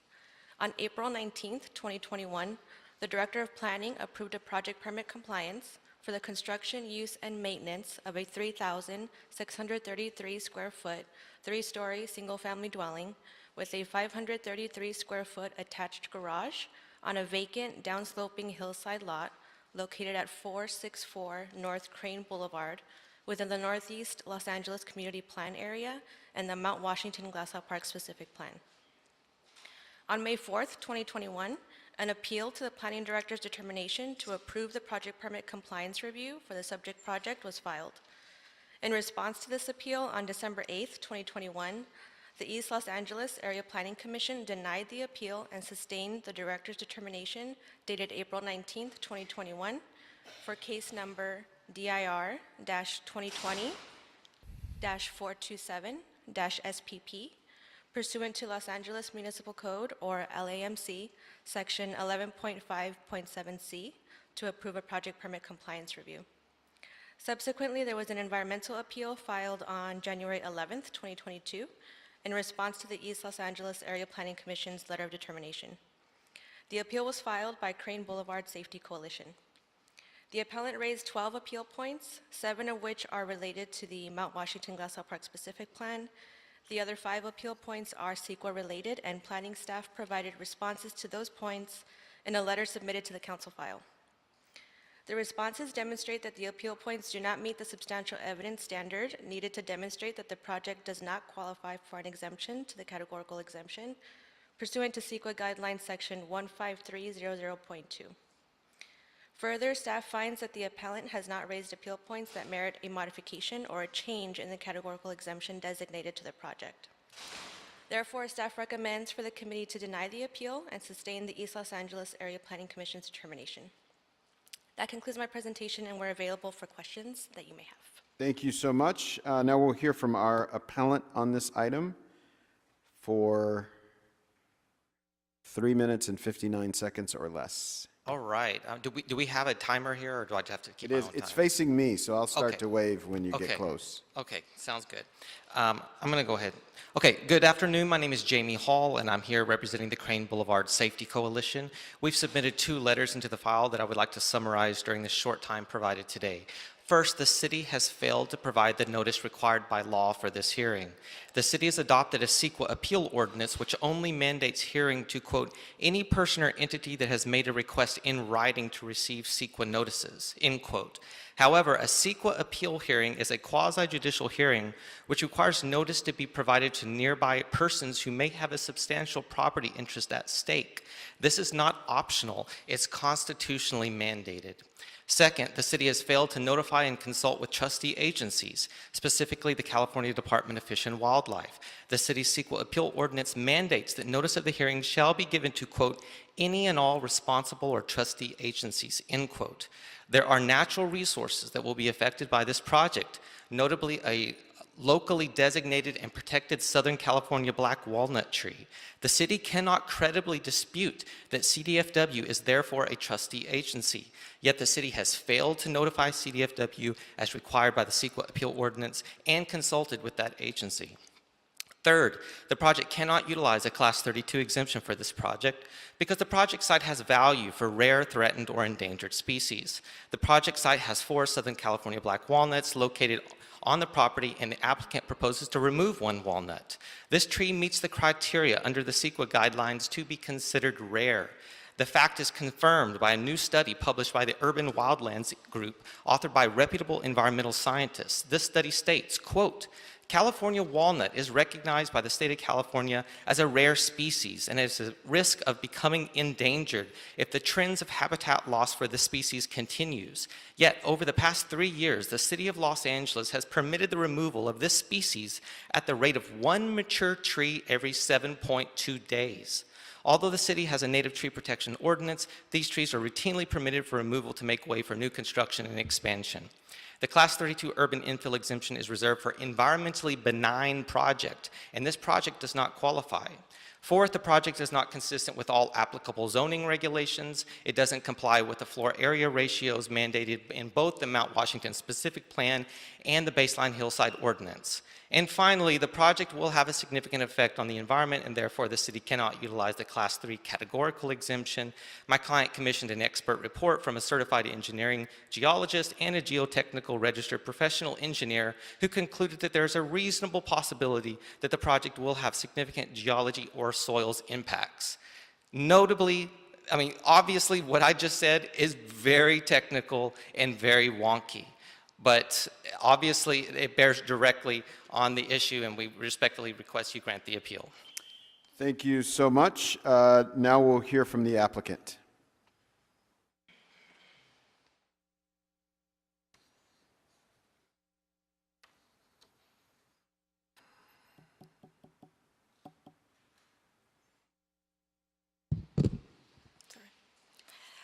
On April 19th, 2021, the Director of Planning approved a project permit compliance for the construction, use, and maintenance of a 3,633 square foot, 3-story single-family dwelling with a 533 square foot attached garage on a vacant downsloping hillside lot located at 464 North Crane Boulevard within the Northeast Los Angeles Community Plan area and the Mount Washington Glassell Park specific plan. On May 4th, 2021, an appeal to the Planning Director's determination to approve the project permit compliance review for the subject project was filed. In response to this appeal, on December 8th, 2021, the East Los Angeles Area Planning Commission denied the appeal and sustained the Director's determination dated April 19th, 2021 for case number DIR-2020-427-SPP pursuant to Los Angeles Municipal Code, or LAMC, Section 11.5.7C, to approve a project permit compliance review. Subsequently, there was an environmental appeal filed on January 11th, 2022, in response to the East Los Angeles Area Planning Commission's letter of determination. The appeal was filed by Crane Boulevard Safety Coalition. The appellant raised 12 appeal points, 7 of which are related to the Mount Washington Glassell Park specific plan. The other 5 appeal points are CEQA related, and planning staff provided responses to those points in a letter submitted to the council file. The responses demonstrate that the appeal points do not meet the substantial evidence standard needed to demonstrate that the project does not qualify for an exemption to the categorical exemption pursuant to CEQA guidelines section 15300.2. Further, staff finds that the appellant has not raised appeal points that merit a modification or a change in the categorical exemption designated to the project. Therefore, staff recommends for the committee to deny the appeal and sustain the East Los Angeles Area Planning Commission's determination. That concludes my presentation, and we're available for questions that you may have. Thank you so much. Now we'll hear from our appellant on this item for 3 minutes and 59 seconds or less. All right. Do we have a timer here, or do I just have to keep my own It's timer? facing me, so I'll start Okay. to wave when you Okay. get close. Okay, sounds good. I'm going to go ahead. Okay, good afternoon. My name is Jamie Hall, and I'm here representing the Crane Boulevard Safety Coalition. We've submitted 2 letters into the file that I would like to summarize during the short time provided today. First, the city has failed to provide the notice required by law for this hearing. The city has adopted a CEQA appeal ordinance which only mandates hearing to, quote, any person or entity that has made a request in writing to receive CEQA notices, end quote. However, a CEQA appeal hearing is a quasi-judicial hearing which requires notice to be provided to nearby persons who may have a substantial property interest at stake. This is not optional, it's constitutionally mandated. Second, the city has failed to notify and consult with trustee agencies, specifically the California Department of Fish and Wildlife. The city's CEQA appeal ordinance mandates that notice of the hearing shall be given to, quote, any and all responsible or trustee agencies, end quote. There are natural resources that will be affected by this project, notably a locally designated and protected Southern California black walnut tree. The city cannot credibly dispute that CDFW is therefore a trustee agency, yet the city has failed to notify CDFW as required by the CEQA appeal ordinance and consulted with that agency. Third, the project cannot utilize a Class 32 exemption for this project because the project site has value for rare, threatened, or endangered species. The project site has 4 Southern California black walnuts located on the property, and the applicant proposes to remove 1 walnut. This tree meets the criteria under the CEQA guidelines to be considered rare. The fact is confirmed by a new study published by the Urban Wildlands Group, authored by reputable environmental scientists. This study states, quote, California walnut is recognized by the state of California as a rare species and is at risk of becoming endangered if the trends of habitat loss for the species continues. Yet, over the past 3 years, the city of Los Angeles has permitted the removal of this species at the rate of 1 mature tree every 7.2 days. Although the city has a native tree protection ordinance, these trees are routinely permitted for removal to make way for new construction and expansion. The Class 32 urban infill exemption is reserved for environmentally benign project, and this project does not qualify. Fourth, the project is not consistent with all applicable zoning regulations. It doesn't comply with the floor area ratios mandated in both the Mount Washington specific plan and the baseline hillside ordinance. And finally, the project will have a significant effect on the environment, and therefore the city cannot utilize the Class 3 categorical exemption. My client commissioned an expert report from a certified engineering geologist and a geotechnical registered professional engineer who concluded that there is a reasonable possibility that the project will have significant geology or soils impacts. Notably, obviously what I just said is very technical and very wonky, but obviously it bears directly on the issue, and we respectfully request you grant the appeal. Thank you so much. Now we'll hear from the applicant.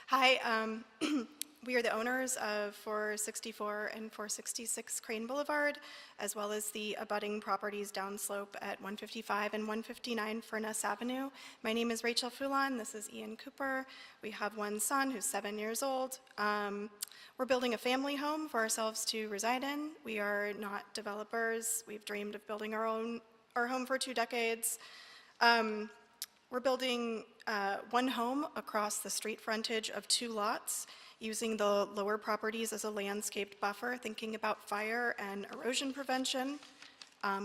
Hi, we are the owners of 464 and 466 Crane Boulevard, as well as the abutting properties downslope at 155 and 159 Furness Avenue. My name is Rachel Foulon. This is Ian Cooper. We have 1 son who's 7 years old. We're building a family home for ourselves to reside in. We are not developers. We've dreamed of building our home for 2 decades. We're building 1 home across the street frontage of 2 lots, using the lower properties as a landscaped buffer, thinking about fire and erosion prevention.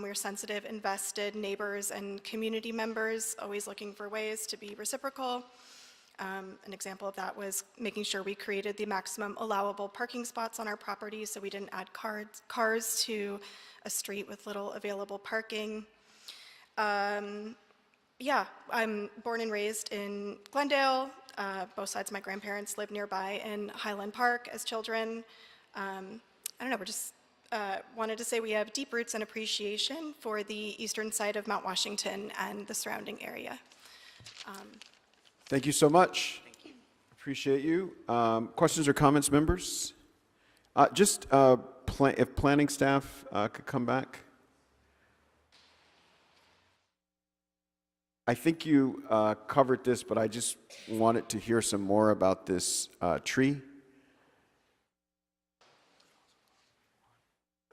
We're sensitive, invested neighbors and community members, always looking for ways to be reciprocal. An example of that was making sure we created the maximum allowable parking spots on our property so we didn't add cars to a street with little available parking. Yeah, I'm born and raised in Glendale. Both sides of my grandparents lived nearby in Highland Park as children. I don't know, we're just wanted to say we have deep roots and appreciation for the eastern side of Mount Washington and the surrounding area. Thank you so much. Thank you. Appreciate you. Questions or comments, members? If planning staff could come back. I think you covered this, but I just wanted to hear some more about this tree.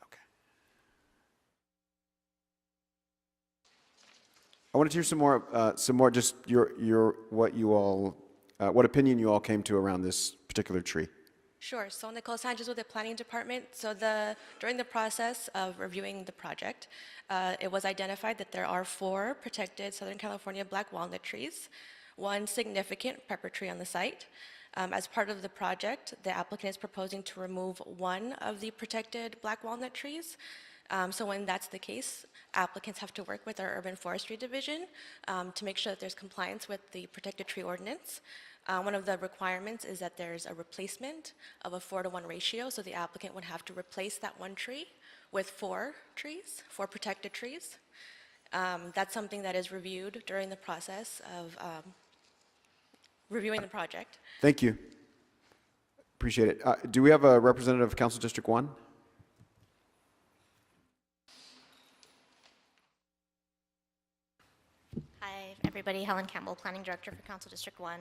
Okay. I wanted to hear some more just what opinion you all came to around this particular tree. Sure. So Nicole Sanchez with the Planning Department. So during the process of reviewing the project, it was identified that there are 4 protected Southern California black walnut trees, 1 significant pepper tree on the site. As part of the project, the applicant is proposing to remove one of the protected black walnut trees. So when that's the case, applicants have to work with our Urban Forestry Division to make sure that there's compliance with the protected tree ordinance. One of the requirements is that there's a replacement of a 4-to-1 ratio, so the applicant would have to replace that one tree with 4 trees, 4 protected trees. That's something that is reviewed during the process of reviewing the project. Thank you. Appreciate it. Do we have a representative of Council District 1? Hi, everybody. Helen Campbell, Planning Director for Council District 1.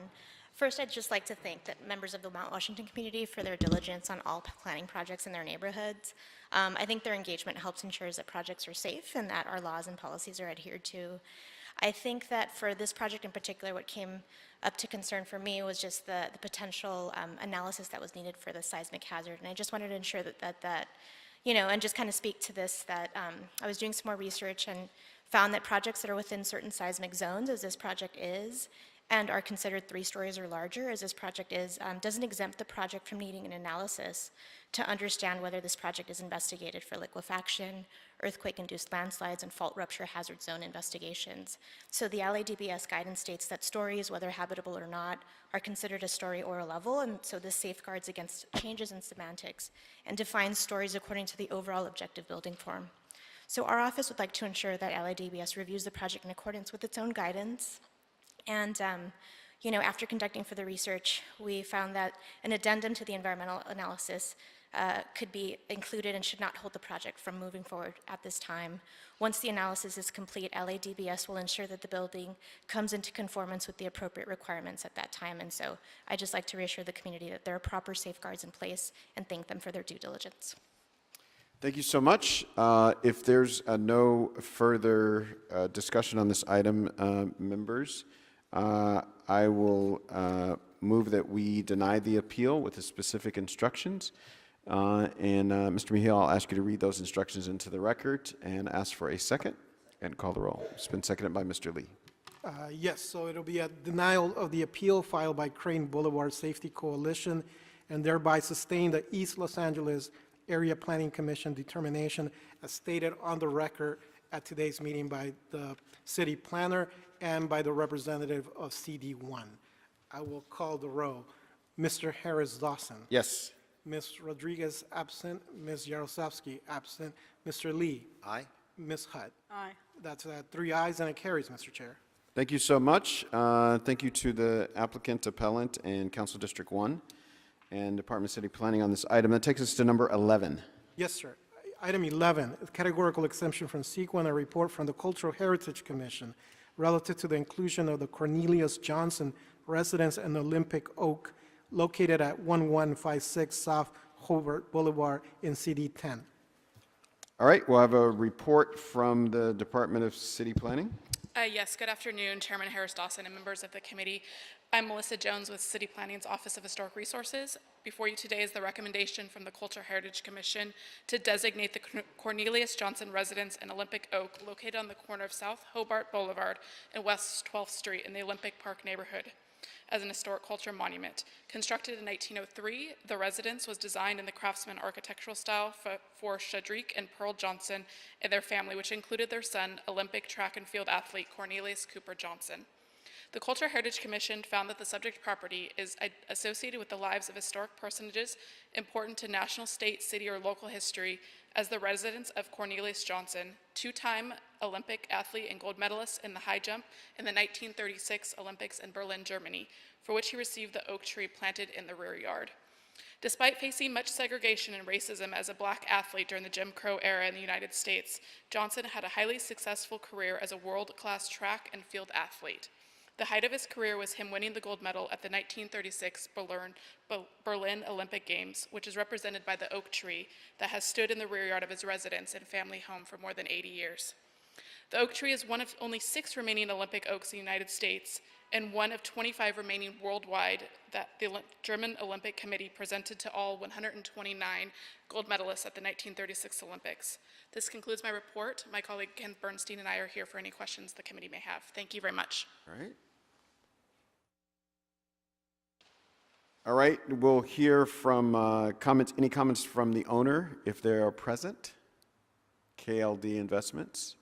First, I'd just like to thank the members of the Mount Washington community for their diligence on all planning projects in their neighborhoods. I think their engagement helps ensure that projects are safe and that our laws and policies are adhered to. I think that for this project in particular, what came up to concern for me was just the potential analysis that was needed for the seismic hazard. And I just wanted to ensure that you know, and just kind of speak to this, that I was doing some more research and found that projects that are within certain seismic zones, as this project is, and are considered 3 stories or larger, as this project is, doesn't exempt the project from needing an analysis to understand whether this project is investigated for liquefaction, earthquake-induced landslides, and fault rupture hazard zone investigations. So the LADBS guidance states that stories, whether habitable or not, are considered a story or a level, and so this safeguards against changes in semantics and defines stories according to the overall objective building form. So our office would like to ensure that LADBS reviews the project in accordance with its own guidance. And you know, after conducting further research, we found that an addendum to the environmental analysis could be included and should not hold the project from moving forward at this time. Once the analysis is complete, LADBS will ensure that the building comes into conformance with the appropriate requirements at that time. And so I'd just like to reassure the community that there are proper safeguards in place and thank them for their due diligence. Thank you so much. If there's no further discussion on this item, members, I will move that we deny the appeal with the specific instructions. Mr. Mejia, I'll ask you to read those instructions into the record and ask for a second and call the roll. It's been seconded by Mr. Lee. Yes, so it'll be a denial of the appeal filed by Crane Boulevard Safety Coalition and thereby sustain the East Los Angeles Area Planning Commission determination as stated on the record at today's meeting by the city planner and by the representative of CD1. I will call the roll. Mr. Harris-Dawson. Yes. Ms. Rodriguez absent. Ms. Yaroslavsky absent. Mr. Lee. Aye. Ms. Hutt. Aye. That's 3 ayes and it carries, Mr. Chair. Thank you so much. Thank you to the applicant, appellant, and Council District 1 and Department of City Planning on this item. That takes us to number 11. Yes, sir. Item 11, categorical exemption from CEQA, a report from the Cultural Heritage Commission relative to the inclusion of the Cornelius Johnson residence in Olympic Oak located at 1156 South Hobart Boulevard in CD 10. All right, we'll have a report from the Department of City Planning. Yes, good afternoon, Chairman Harris-Dawson and members of the committee. I'm Melissa Jones with City Planning's Office of Historic Resources. Before you today is the recommendation from the Cultural Heritage Commission to designate the Cornelius Johnson residence in Olympic Oak, located on the corner of South Hobart Boulevard and West 12th Street in the Olympic Park neighborhood, as an historic culture monument. Constructed in 1903, the residence was designed in the craftsman architectural style for Shadrick and Pearl Johnson and their family, which included their son, Olympic track and field athlete Cornelius Cooper Johnson. The Cultural Heritage Commission found that the subject property is associated with the lives of historic personages important to national, state, city, or local history as the residence of Cornelius Johnson, 2-time Olympic athlete and gold medalist in the high jump in the 1936 Olympics in Berlin, Germany, for which he received the oak tree planted in the rear yard. Despite facing much segregation and racism as a black athlete during the Jim Crow era in the United States, Johnson had a highly successful career as a world-class track and field athlete. The height of his career was him winning the gold medal at the 1936 Berlin Olympic Games, which is represented by the oak tree that has stood in the rear yard of his residence and family home for more than 80 years. The oak tree is one of only 6 remaining Olympic oaks in the United States and one of 25 remaining worldwide that the German Olympic Committee presented to all 129 gold medalists at the 1936 Olympics. This concludes my report. My colleague Ken Bernstein and I are here for any questions the committee may have. Thank you very much. All right. All right, we'll hear from any comments from the owner if they are present. KLD Investments.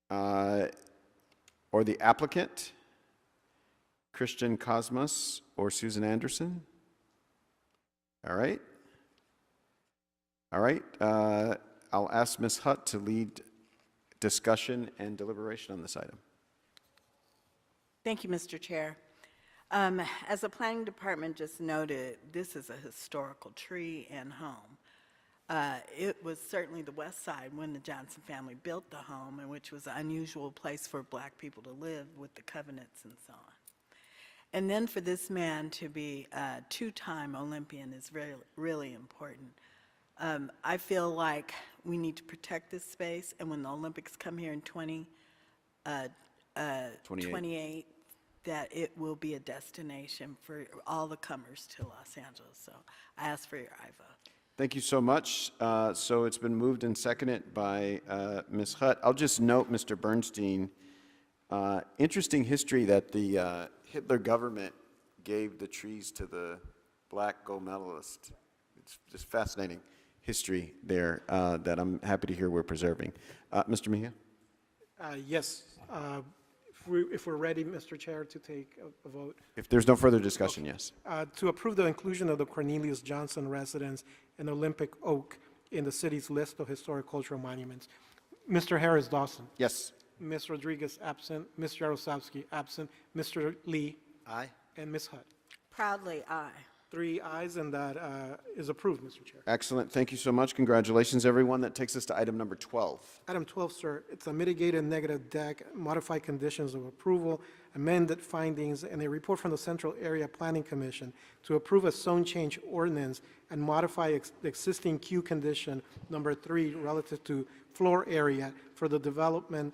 Or the applicant, Christian Cosmos or Susan Anderson. All right. All right. I'll ask Ms. Hutt to lead discussion and deliberation on this item. Thank you, Mr. Chair. As the planning department just noted, this is a historical tree and home. It was certainly the west side when the Johnson family built the home, and which was an unusual place for black people to live with the covenants and so on. And then for this man to be a two-time Olympian is really important. I feel like we need to protect this space, and when the Olympics come here in 2028, that it will be a destination for all the comers to Los Angeles. So I ask for your aye vote. Thank you so much. So it's been moved and seconded by Ms. Hutt. I'll just note, Mr. Bernstein, interesting history that the Hitler government gave the trees to the black gold medalist. It's just fascinating history there that I'm happy to hear we're preserving. Mr. Mejia? Yes. If we're ready, Mr. Chair, to take a vote. If there's no further discussion, yes. To approve the inclusion of the Cornelius Johnson residence and Olympic Oak in the city's list of historic cultural monuments. Mr. Harris Dawson. Yes. Ms. Rodriguez absent. Ms. Jaroslavsky absent. Mr. Lee. Aye. And Ms. Hutt. Proudly aye. 3 ayes, and that is approved, Mr. Chair. Excellent. Thank you so much. Congratulations, everyone. That takes us to item number 12. Item 12, sir, it's a mitigated negative deck, modified conditions of approval, amended findings, and a report from the Central Area Planning Commission to approve a zone change ordinance and modify the existing Q condition number 3 relative to floor area for the development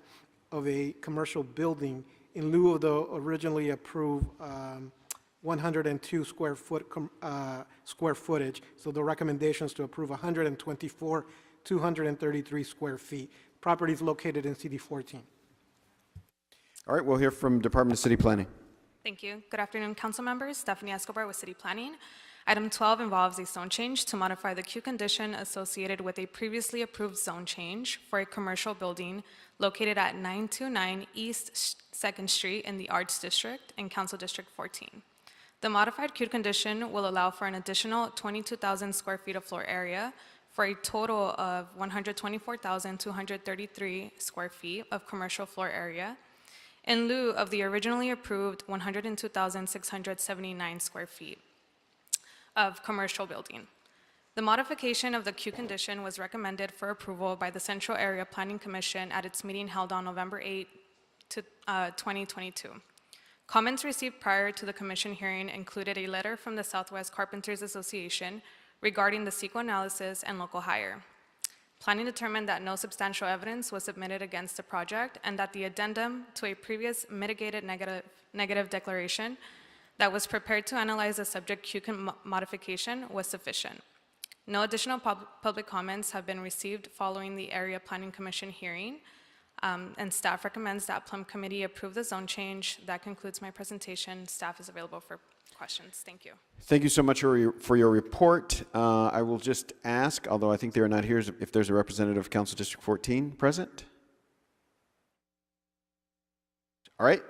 of a commercial building in lieu of the originally approved 102 square footage. So the recommendation is to approve 124, 233 square feet. Property is located in CD 14. All right, we'll hear from Department of City Planning. Thank you. Good afternoon, council members. Stephanie Escobar with City Planning. Item 12 involves a zone change to modify the Q condition associated with a previously approved zone change for a commercial building located at 929 East 2nd Street in the Arts District in Council District 14. The modified Q condition will allow for an additional 22,000 square feet of floor area for a total of 124,233 square feet of commercial floor area in lieu of the originally approved 102,679 square feet of commercial building. The modification of the Q condition was recommended for approval by the Central Area Planning Commission at its meeting held on November 8, 2022. Comments received prior to the commission hearing included a letter from the Southwest Carpenters Association regarding the CEQA analysis and local hire. Planning determined that no substantial evidence was submitted against the project and that the addendum to a previous mitigated negative declaration that was prepared to analyze the subject Q modification was sufficient. No additional public comments have been received following the Area Planning Commission hearing, and staff recommends that Plum Committee approve the zone change. That concludes my presentation. Staff is available for questions. Thank you. Thank you so much for your report. I will just ask, although I think they are not here, if there's a representative of Council District 14 present. All right,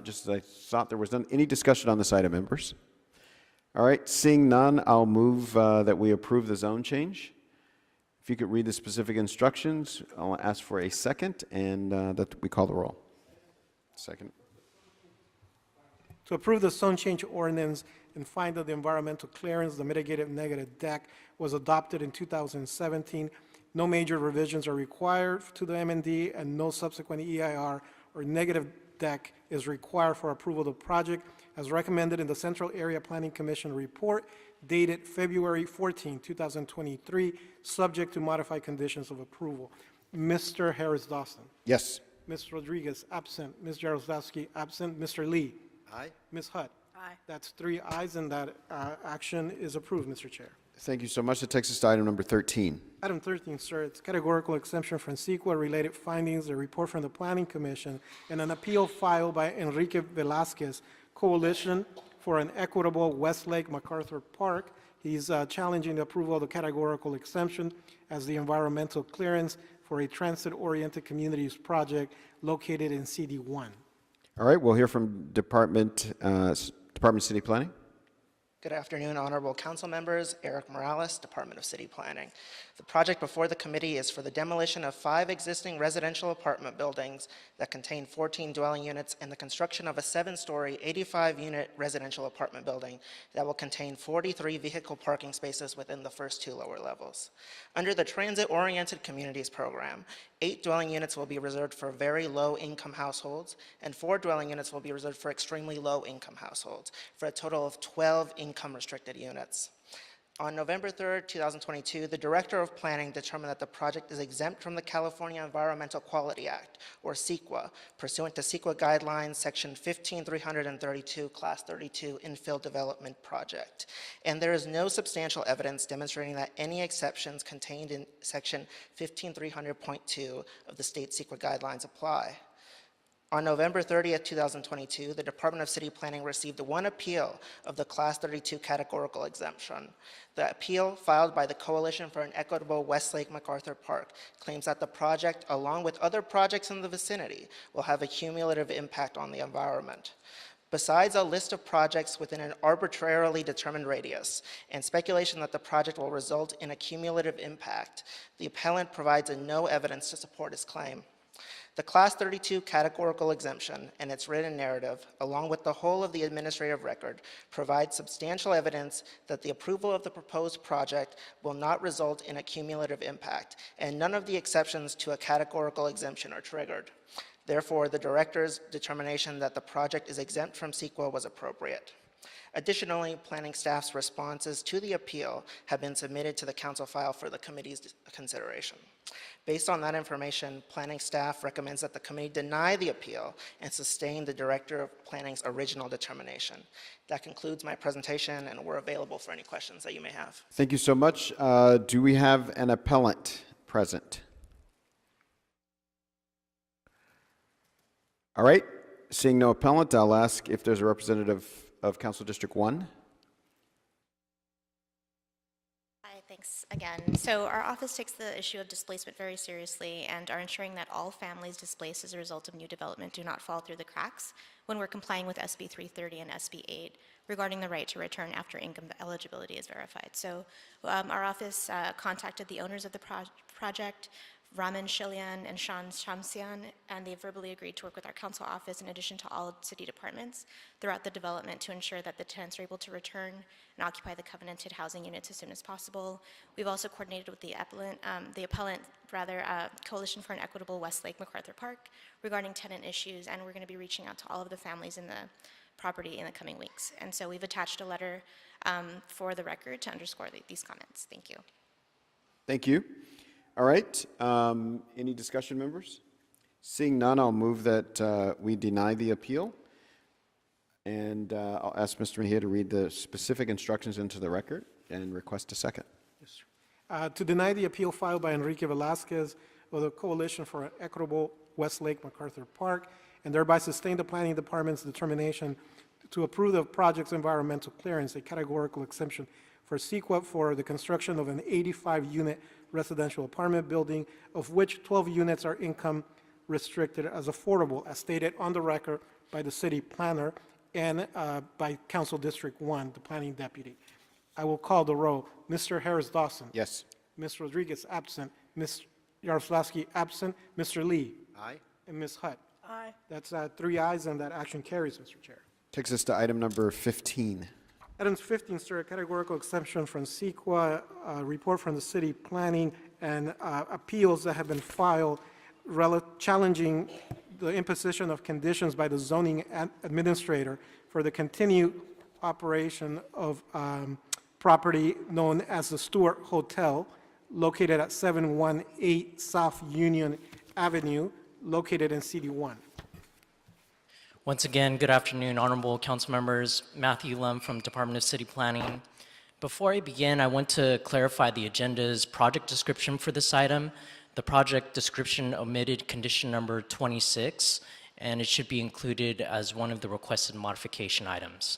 just as I thought there was none. Any discussion on this item, members? All right, seeing none, I'll move that we approve the zone change. If you could read the specific instructions, I'll ask for a second, and that we call the roll. Second. To approve the zone change ordinance and find that the environmental clearance, the mitigated negative deck, was adopted in 2017. No major revisions are required to the M&D, and no subsequent EIR or negative deck is required for approval of the project, as recommended in the Central Area Planning Commission report dated February 14, 2023, subject to modified conditions of approval. Mr. Harris Dawson. Yes. Ms. Rodriguez, absent. Ms. Jaroslavsky, absent. Mr. Lee. Aye. Ms. Hutt. Aye. That's 3 ayes, and that action is approved, Mr. Chair. Thank you so much. That takes us to item number 13. Item 13, sir, it's categorical exemption from CEQA related findings, a report from the Planning Commission, and an appeal filed by Enrique Velasquez Coalition for an equitable Westlake MacArthur Park. He's challenging the approval of the categorical exemption as the environmental clearance for a transit-oriented communities project located in CD1. All right, we'll hear from Department of City Planning. Good afternoon, honorable council members. Eric Morales, Department of City Planning. The project before the committee is for the demolition of 5 existing residential apartment buildings that contain 14 dwelling units and the construction of a 7-story, 85-unit residential apartment building that will contain 43 vehicle parking spaces within the first 2 lower levels. Under the Transit-Oriented Communities Program, 8 dwelling units will be reserved for very low-income households, and 4 dwelling units will be reserved for extremely low-income households, for a total of 12 income-restricted units. On November 3rd, 2022, the Director of Planning determined that the project is exempt from the California Environmental Quality Act, or CEQA, pursuant to CEQA Guidelines, Section 15332, Class 32, Infill Development Project. And there is no substantial evidence demonstrating that any exceptions contained in Section 15300.2 of the state CEQA Guidelines apply. On November 30th, 2022, the Department of City Planning received 1 appeal of the Class 32 categorical exemption. The appeal, filed by the Coalition for an Equitable Westlake MacArthur Park, claims that the project, along with other projects in the vicinity, will have a cumulative impact on the environment. Besides a list of projects within an arbitrarily determined radius and speculation that the project will result in a cumulative impact, the appellant provides no evidence to support his claim. The Class 32 categorical exemption and its written narrative, along with the whole of the administrative record, provide substantial evidence that the approval of the proposed project will not result in a cumulative impact, and none of the exceptions to a categorical exemption are triggered. Therefore, the Director's determination that the project is exempt from CEQA was appropriate. Additionally, planning staff's responses to the appeal have been submitted to the council file for the committee's consideration. Based on that information, planning staff recommends that the committee deny the appeal and sustain the Director of Planning's original determination. That concludes my presentation, and we're available for any questions that you may have. Thank you so much. Do we have an appellant present? All right, seeing no appellant, I'll ask if there's a representative of Council District 1. Hi, thanks again. So our office takes the issue of displacement very seriously and are ensuring that all families displaced as a result of new development do not fall through the cracks when we're complying with SB 330 and SB 8 regarding the right to return after income eligibility is verified. So our office contacted the owners of the project, Raman Shilian and Sean Shamsian, and they verbally agreed to work with our council office in addition to all city departments throughout the development to ensure that the tenants are able to return and occupy the covenanted housing units as soon as possible. We've also coordinated with the appellant, Coalition for an Equitable Westlake MacArthur Park regarding tenant issues, and we're going to be reaching out to all of the families in the property in the coming weeks. And so we've attached a letter for the record to underscore these comments. Thank you. Thank you. All right, any discussion, members? Seeing none, I'll move that we deny the appeal. And I'll ask Mr. Mejia to read the specific instructions into the record and request a second. Yes, sir. To deny the appeal filed by Enrique Velasquez of the Coalition for an Equitable Westlake MacArthur Park, and thereby sustain the Planning Department's determination to approve the project's environmental clearance, a categorical exemption for CEQA for the construction of an 85-unit residential apartment building, of which 12 units are income restricted as affordable, as stated on the record by the city planner and by Council District 1, the planning deputy. I will call the roll. Mr. Harris-Dawson. Yes. Ms. Rodriguez, absent. Ms. Yaroslavsky, absent. Mr. Lee. Aye. And Ms. Hutt. Aye. That's 3 ayes, and that action carries, Mr. Chair. Takes us to item number 15. Item 15, sir, a categorical exemption from CEQA, report from the city planning, and appeals that have been filed challenging the imposition of conditions by the zoning administrator for the continued operation of property known as the Stewart Hotel, located at 718 South Union Avenue, located in CD1. Once again, good afternoon, honorable council members. Matthew Lum from Department of City Planning. Before I begin, I want to clarify the agenda's project description for this item. The project description omitted condition number 26, and it should be included as one of the requested modification items.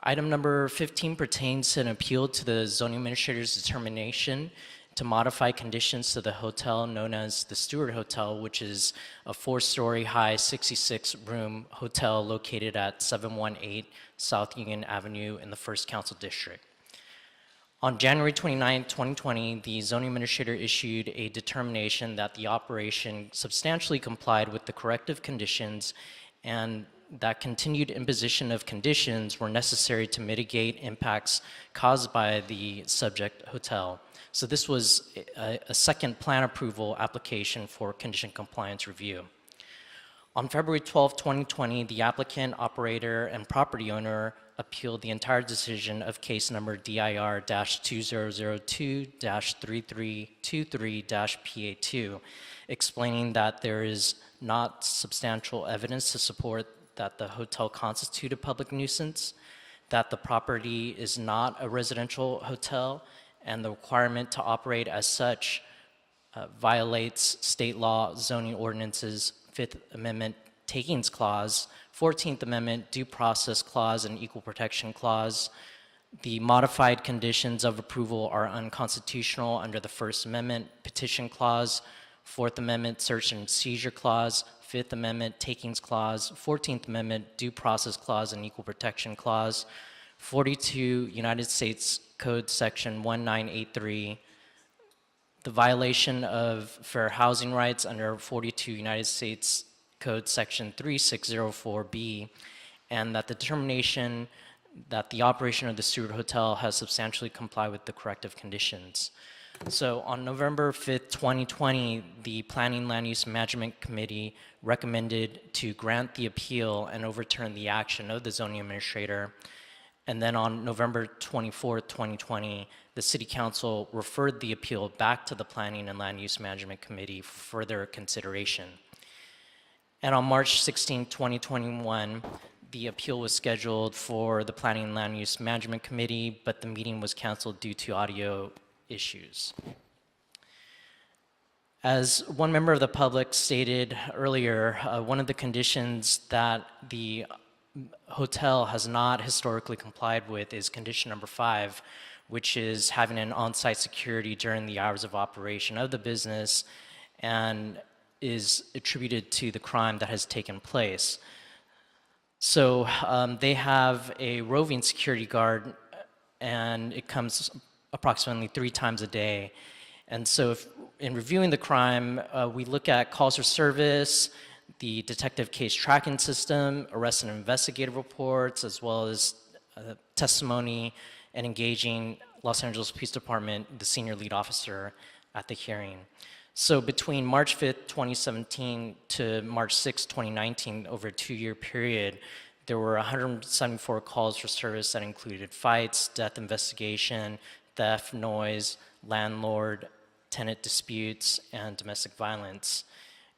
Item number 15 pertains to an appeal to the zoning administrator's determination to modify conditions to the hotel known as the Stewart Hotel, which is a 4-story high, 66-room hotel located at 718 South Union Avenue in the 1st Council District. On January 29, 2020, the zoning administrator issued a determination that the operation substantially complied with the corrective conditions and that continued imposition of conditions were necessary to mitigate impacts caused by the subject hotel. So this was a second plan approval application for condition compliance review. On February 12, 2020, the applicant, operator, and property owner appealed the entire decision of case number DIR-2002-3323-PA2, explaining that there is not substantial evidence to support that the hotel constitutes a public nuisance, that the property is not a residential hotel, and the requirement to operate as such violates state law, zoning ordinances, Fifth Amendment takings clause, 14th Amendment due process clause, and equal protection clause. The modified conditions of approval are unconstitutional under the First Amendment petition clause, Fourth Amendment search and seizure clause, Fifth Amendment takings clause, 14th Amendment due process clause, and equal protection clause, 42 United States Code section 1983, the violation of fair housing rights under 42 United States Code section 3604B, and that the determination that the operation of the Stewart Hotel has substantially complied with the corrective conditions. So on November 5th, 2020, the Planning Land Use Management Committee recommended to grant the appeal and overturn the action of the zoning administrator. And then on November 24th, 2020, the City Council referred the appeal back to the Planning and Land Use Management Committee for further consideration. And on March 16, 2021, the appeal was scheduled for the Planning and Land Use Management Committee, but the meeting was canceled due to audio issues. As one member of the public stated earlier, one of the conditions that the hotel has not historically complied with is condition number 5, which is having an on-site security during the hours of operation of the business and is attributed to the crime that has taken place. So they have a roving security guard, and it comes approximately 3 times a day. And so if, in reviewing the crime, we look at calls for service, the detective case tracking system, arrest and investigative reports, as well as testimony and engaging Los Angeles Police Department, the senior lead officer at the hearing. So between March 5th, 2017 to March 6th, 2019, over a 2-year period, there were 174 calls for service that included fights, death investigation, theft, noise, landlord, tenant disputes, and domestic violence.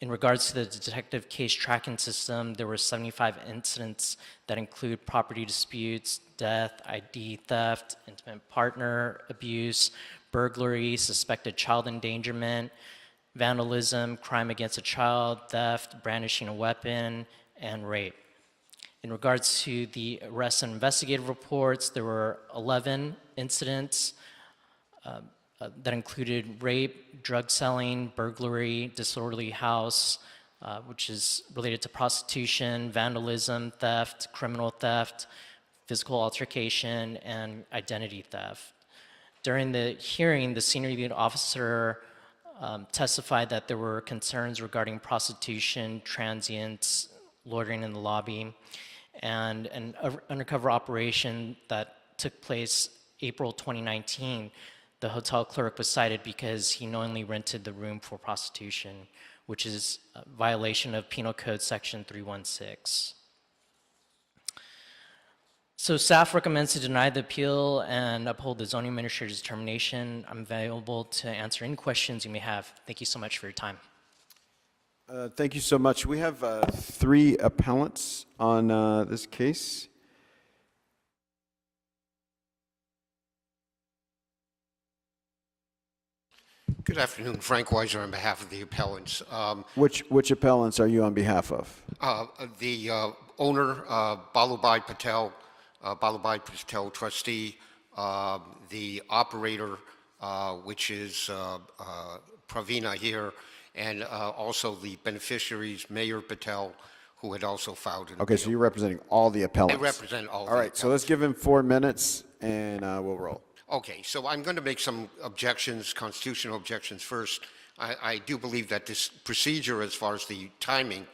In regards to the detective case tracking system, there were 75 incidents that include property disputes, death, ID theft, intimate partner abuse, burglary, suspected child endangerment, vandalism, crime against a child, theft, brandishing a weapon, and rape. In regards to the arrest and investigative reports, there were 11 incidents that included rape, drug selling, burglary, disorderly house, which is related to prostitution, vandalism, theft, criminal theft, physical altercation, and identity theft. During the hearing, the senior lead officer testified that there were concerns regarding prostitution, transients, loitering in the lobby, and an undercover operation that took place April 2019. The hotel clerk was cited because he knowingly rented the room for prostitution, which is a violation of Penal Code Section 316. So staff recommends to deny the appeal and uphold the zoning administrator's determination. I'm available to answer any questions you may have. Thank you so much for your time. Thank you so much. We have 3 appellants on this case. Good afternoon, Frank Weiser on behalf of the appellants. Which appellants are you on behalf of? The owner, Balubhai Patel, Balabai Patel trustee, the operator, which is Pravina here, and also the beneficiaries, Mayor Patel, who had also filed an Okay, so you're representing all the appellants. I represent all All the right, so let's give him 4 minutes, and we'll roll. Okay, so I'm going to make some objections, constitutional objections first. I do believe that this procedure, as far as the timing,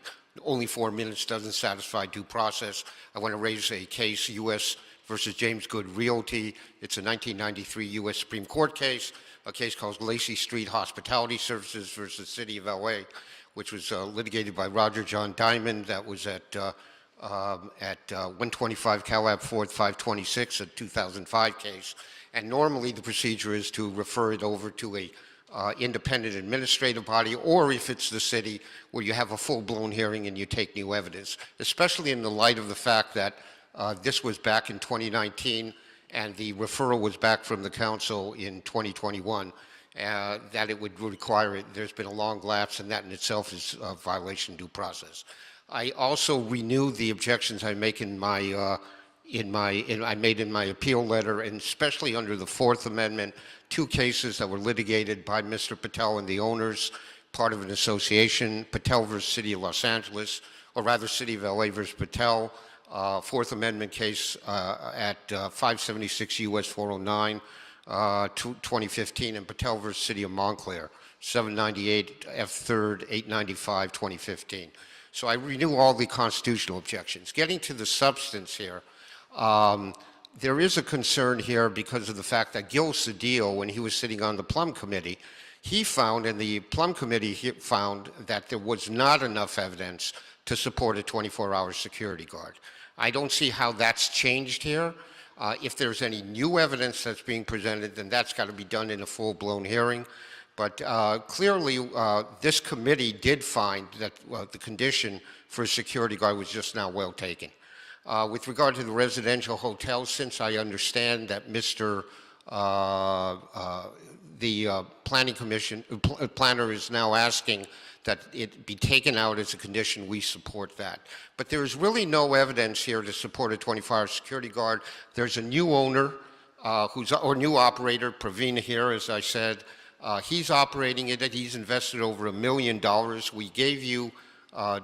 only 4 minutes doesn't satisfy due process. I want to raise a case, U.S. versus James Good Realty. It's a 1993 U.S. Supreme Court case, a case called Lacey Street Hospitality Services versus City of L.A., which was litigated by Roger John Diamond. That was at 125 Calab 4th 526, a 2005 case. And normally the procedure is to refer it over to a independent administrative body, or if it's the city, where you have a full-blown hearing and you take new evidence, especially in the light of the fact that this was back in 2019 and the referral was back from the council in 2021, that it would require it. There's been a long lapse, and that in itself is a violation of due process. I also renew the objections I make in my I made in my appeal letter, and especially under the Fourth Amendment, 2 cases that were litigated by Mr. Patel and the owners, part of an association, Patel versus City of Los Angeles, or rather City of LA versus Patel, Fourth Amendment case at 576 US 409, 2015, and Patel versus City of Montclair, 798 F3rd 895, 2015. So I renew all the constitutional objections. Getting to the substance here, there is a concern here because of the fact that Gil Cedillo, when he was sitting on the Plum Committee, he found, and the Plum Committee found, that there was not enough evidence to support a 24-hour security guard. I don't see how that's changed here. If there's any new evidence that's being presented, then that's got to be done in a full-blown hearing. But clearly, this committee did find that the condition for a security guard was just now well taken. With regard to the residential hotels, since I understand that the Planning Commission, planner is now asking that it be taken out as a condition, we support that. But there is really no evidence here to support a 24-hour security guard. There's a new owner, or new operator, Pravina here, as I said. He's operating it, he's invested over $1 million. We gave you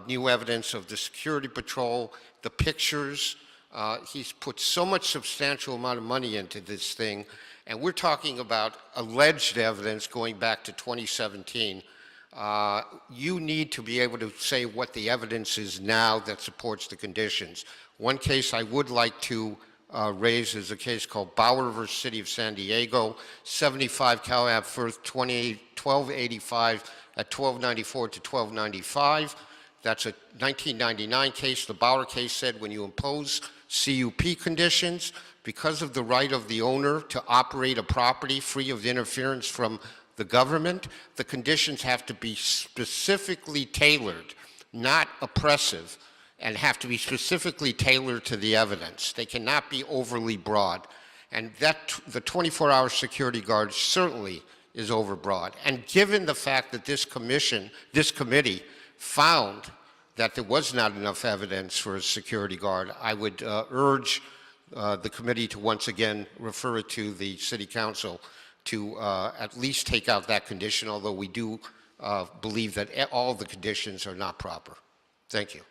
new evidence of the security patrol, the pictures. He's put so much substantial amount of money into this thing, and we're talking about alleged evidence going back to 2017. You need to be able to say what the evidence is now that supports the conditions. One case I would like to raise is a case called Bauer versus City of San Diego, 75 Calab 1st 1285 at 1294 to 1295. That's a 1999 case. The Bauer case said when you impose CUP conditions, because of the right of the owner to operate a property free of interference from the government, the conditions have to be specifically tailored, not oppressive, and have to be specifically tailored to the evidence. They cannot be overly broad. And that the 24-hour security guard certainly is overbroad. And given the fact that this committee found that there was not enough evidence for a security guard, I would urge the committee to once again refer it to the City Council to at least take out that condition, although we do believe that all the conditions are not proper. Thank you.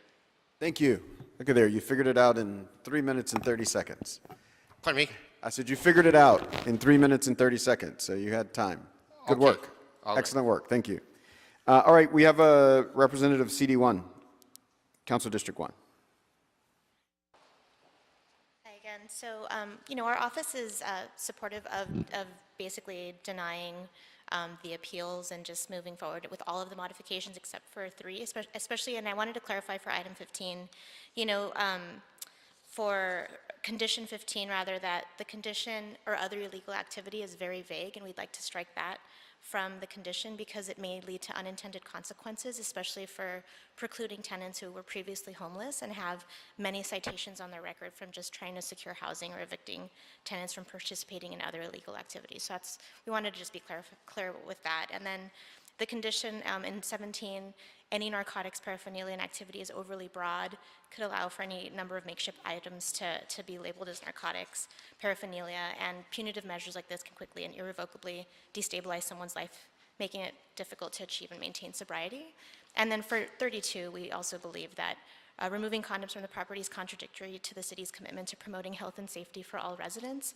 Thank you. Look at there, you figured it out in 3 minutes and 30 seconds. Pardon me? I said you figured it out in 3 minutes and 30 seconds, so you had time. Good work. All right. Excellent work. Thank you. All right, we have a representative of CD1, Council District 1. Hi again. So, our office is supportive of basically denying the appeals and just moving forward with all of the modifications except for 3, especially, and I wanted to clarify for item 15, for condition 15 rather, that the condition or other illegal activity is very vague, and we'd like to strike that from the condition because it may lead to unintended consequences, especially for precluding tenants who were previously homeless and have many citations on their record from just trying to secure housing or evicting tenants from participating in other illegal activities. So we wanted to just be clear with that. And then The condition in 17, any narcotics, paraphernalia, and activity is overly broad, could allow for any number of makeshift items to be labeled as narcotics, paraphernalia, and punitive measures like this can quickly and irrevocably destabilize someone's life, making it difficult to achieve and maintain sobriety. And then for 32, we also believe that removing condoms from the property is contradictory to the city's commitment to promoting health and safety for all residents.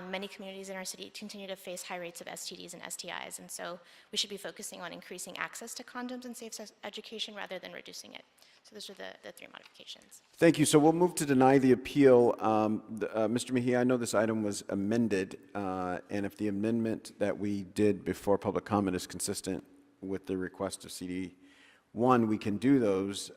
Many communities in our city continue to face high rates of STDs and STIs, and so we should be focusing on increasing access to condoms and safe sex education rather than reducing it. So those are the three modifications. Thank you. So we'll move to deny the appeal. Mr. Mejia, I know this item was amended, and if the amendment that we did before public comment is consistent with the request of CD1, we can do those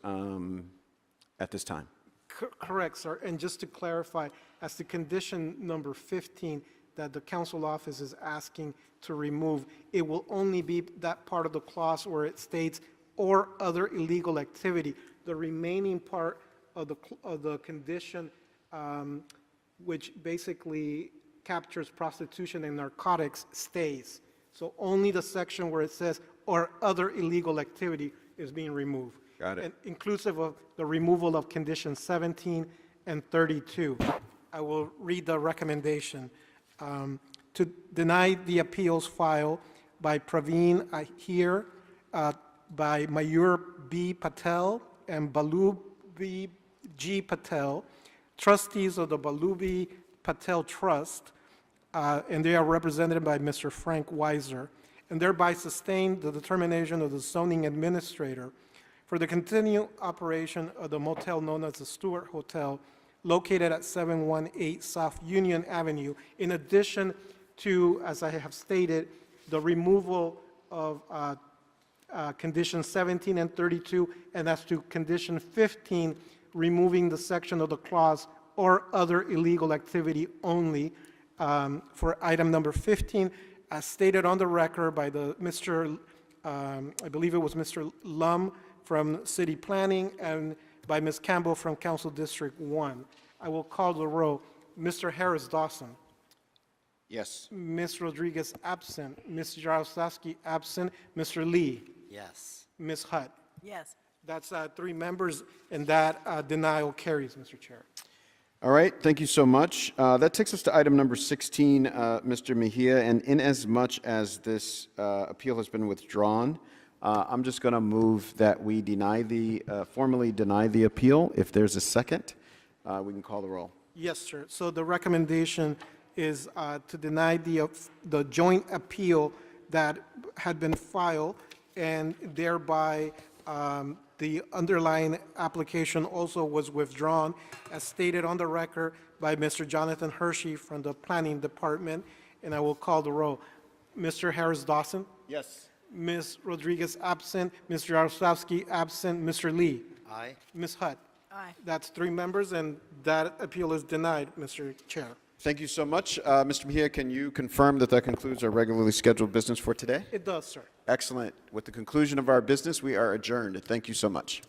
at this time. Correct, sir. And just to clarify, as to condition number 15 that the council office is asking to remove, it will only be that part of the clause where it states or other illegal activity. The remaining part of the condition, which basically captures prostitution and narcotics, stays. So only the section where it says or other illegal activity is being removed. Got it. And inclusive of the removal of conditions 17 and 32. I will read the recommendation. To deny the appeals filed by Praveen Ahir, by Mayur B. Patel and Balu B. G. Patel, trustees of the Balu B. Patel Trust, and they are represented by Mr. Frank Weiser, and thereby sustain the determination of the zoning administrator for the continued operation of the motel known as the Stewart Hotel, located at 718 South Union Avenue, in addition to, as I have stated, the removal of conditions 17 and 32, and as to condition 15, removing the section of the clause or other illegal activity only. For item number 15, as stated on the record by the I believe it was Mr. Lum from City Planning and by Ms. Campbell from Council District 1. I will call the roll. Mr. Harris Dawson. Yes. Ms. Rodriguez absent. Ms. Jaroslavsky absent. Mr. Lee. Yes. Ms. Hutt. Yes. That's 3 members, and that denial carries, Mr. Chair. All right, thank you so much. That takes us to item number 16, Mr. Mejia, and inasmuch as this appeal has been withdrawn, I'm just going to move that we formally deny the appeal. If there's a second, we can call the roll. Yes, sir. So the recommendation is to deny the joint appeal that had been filed, and thereby the underlying application also was withdrawn, as stated on the record by Mr. Jonathan Hershey from the Planning Department, and I will call the roll. Mr. Harris Dawson? Yes. Ms. Rodriguez absent, Mr. Jaroslavsky absent, Mr. Lee? Aye. Ms. Hutt? Aye. That's 3 members, and that appeal is denied, Mr. Chair. Thank you so much. Mr. Mejia, can you confirm that that concludes our regularly scheduled business for today? It does, sir. Excellent. With the conclusion of our business, we are adjourned. Thank you so much.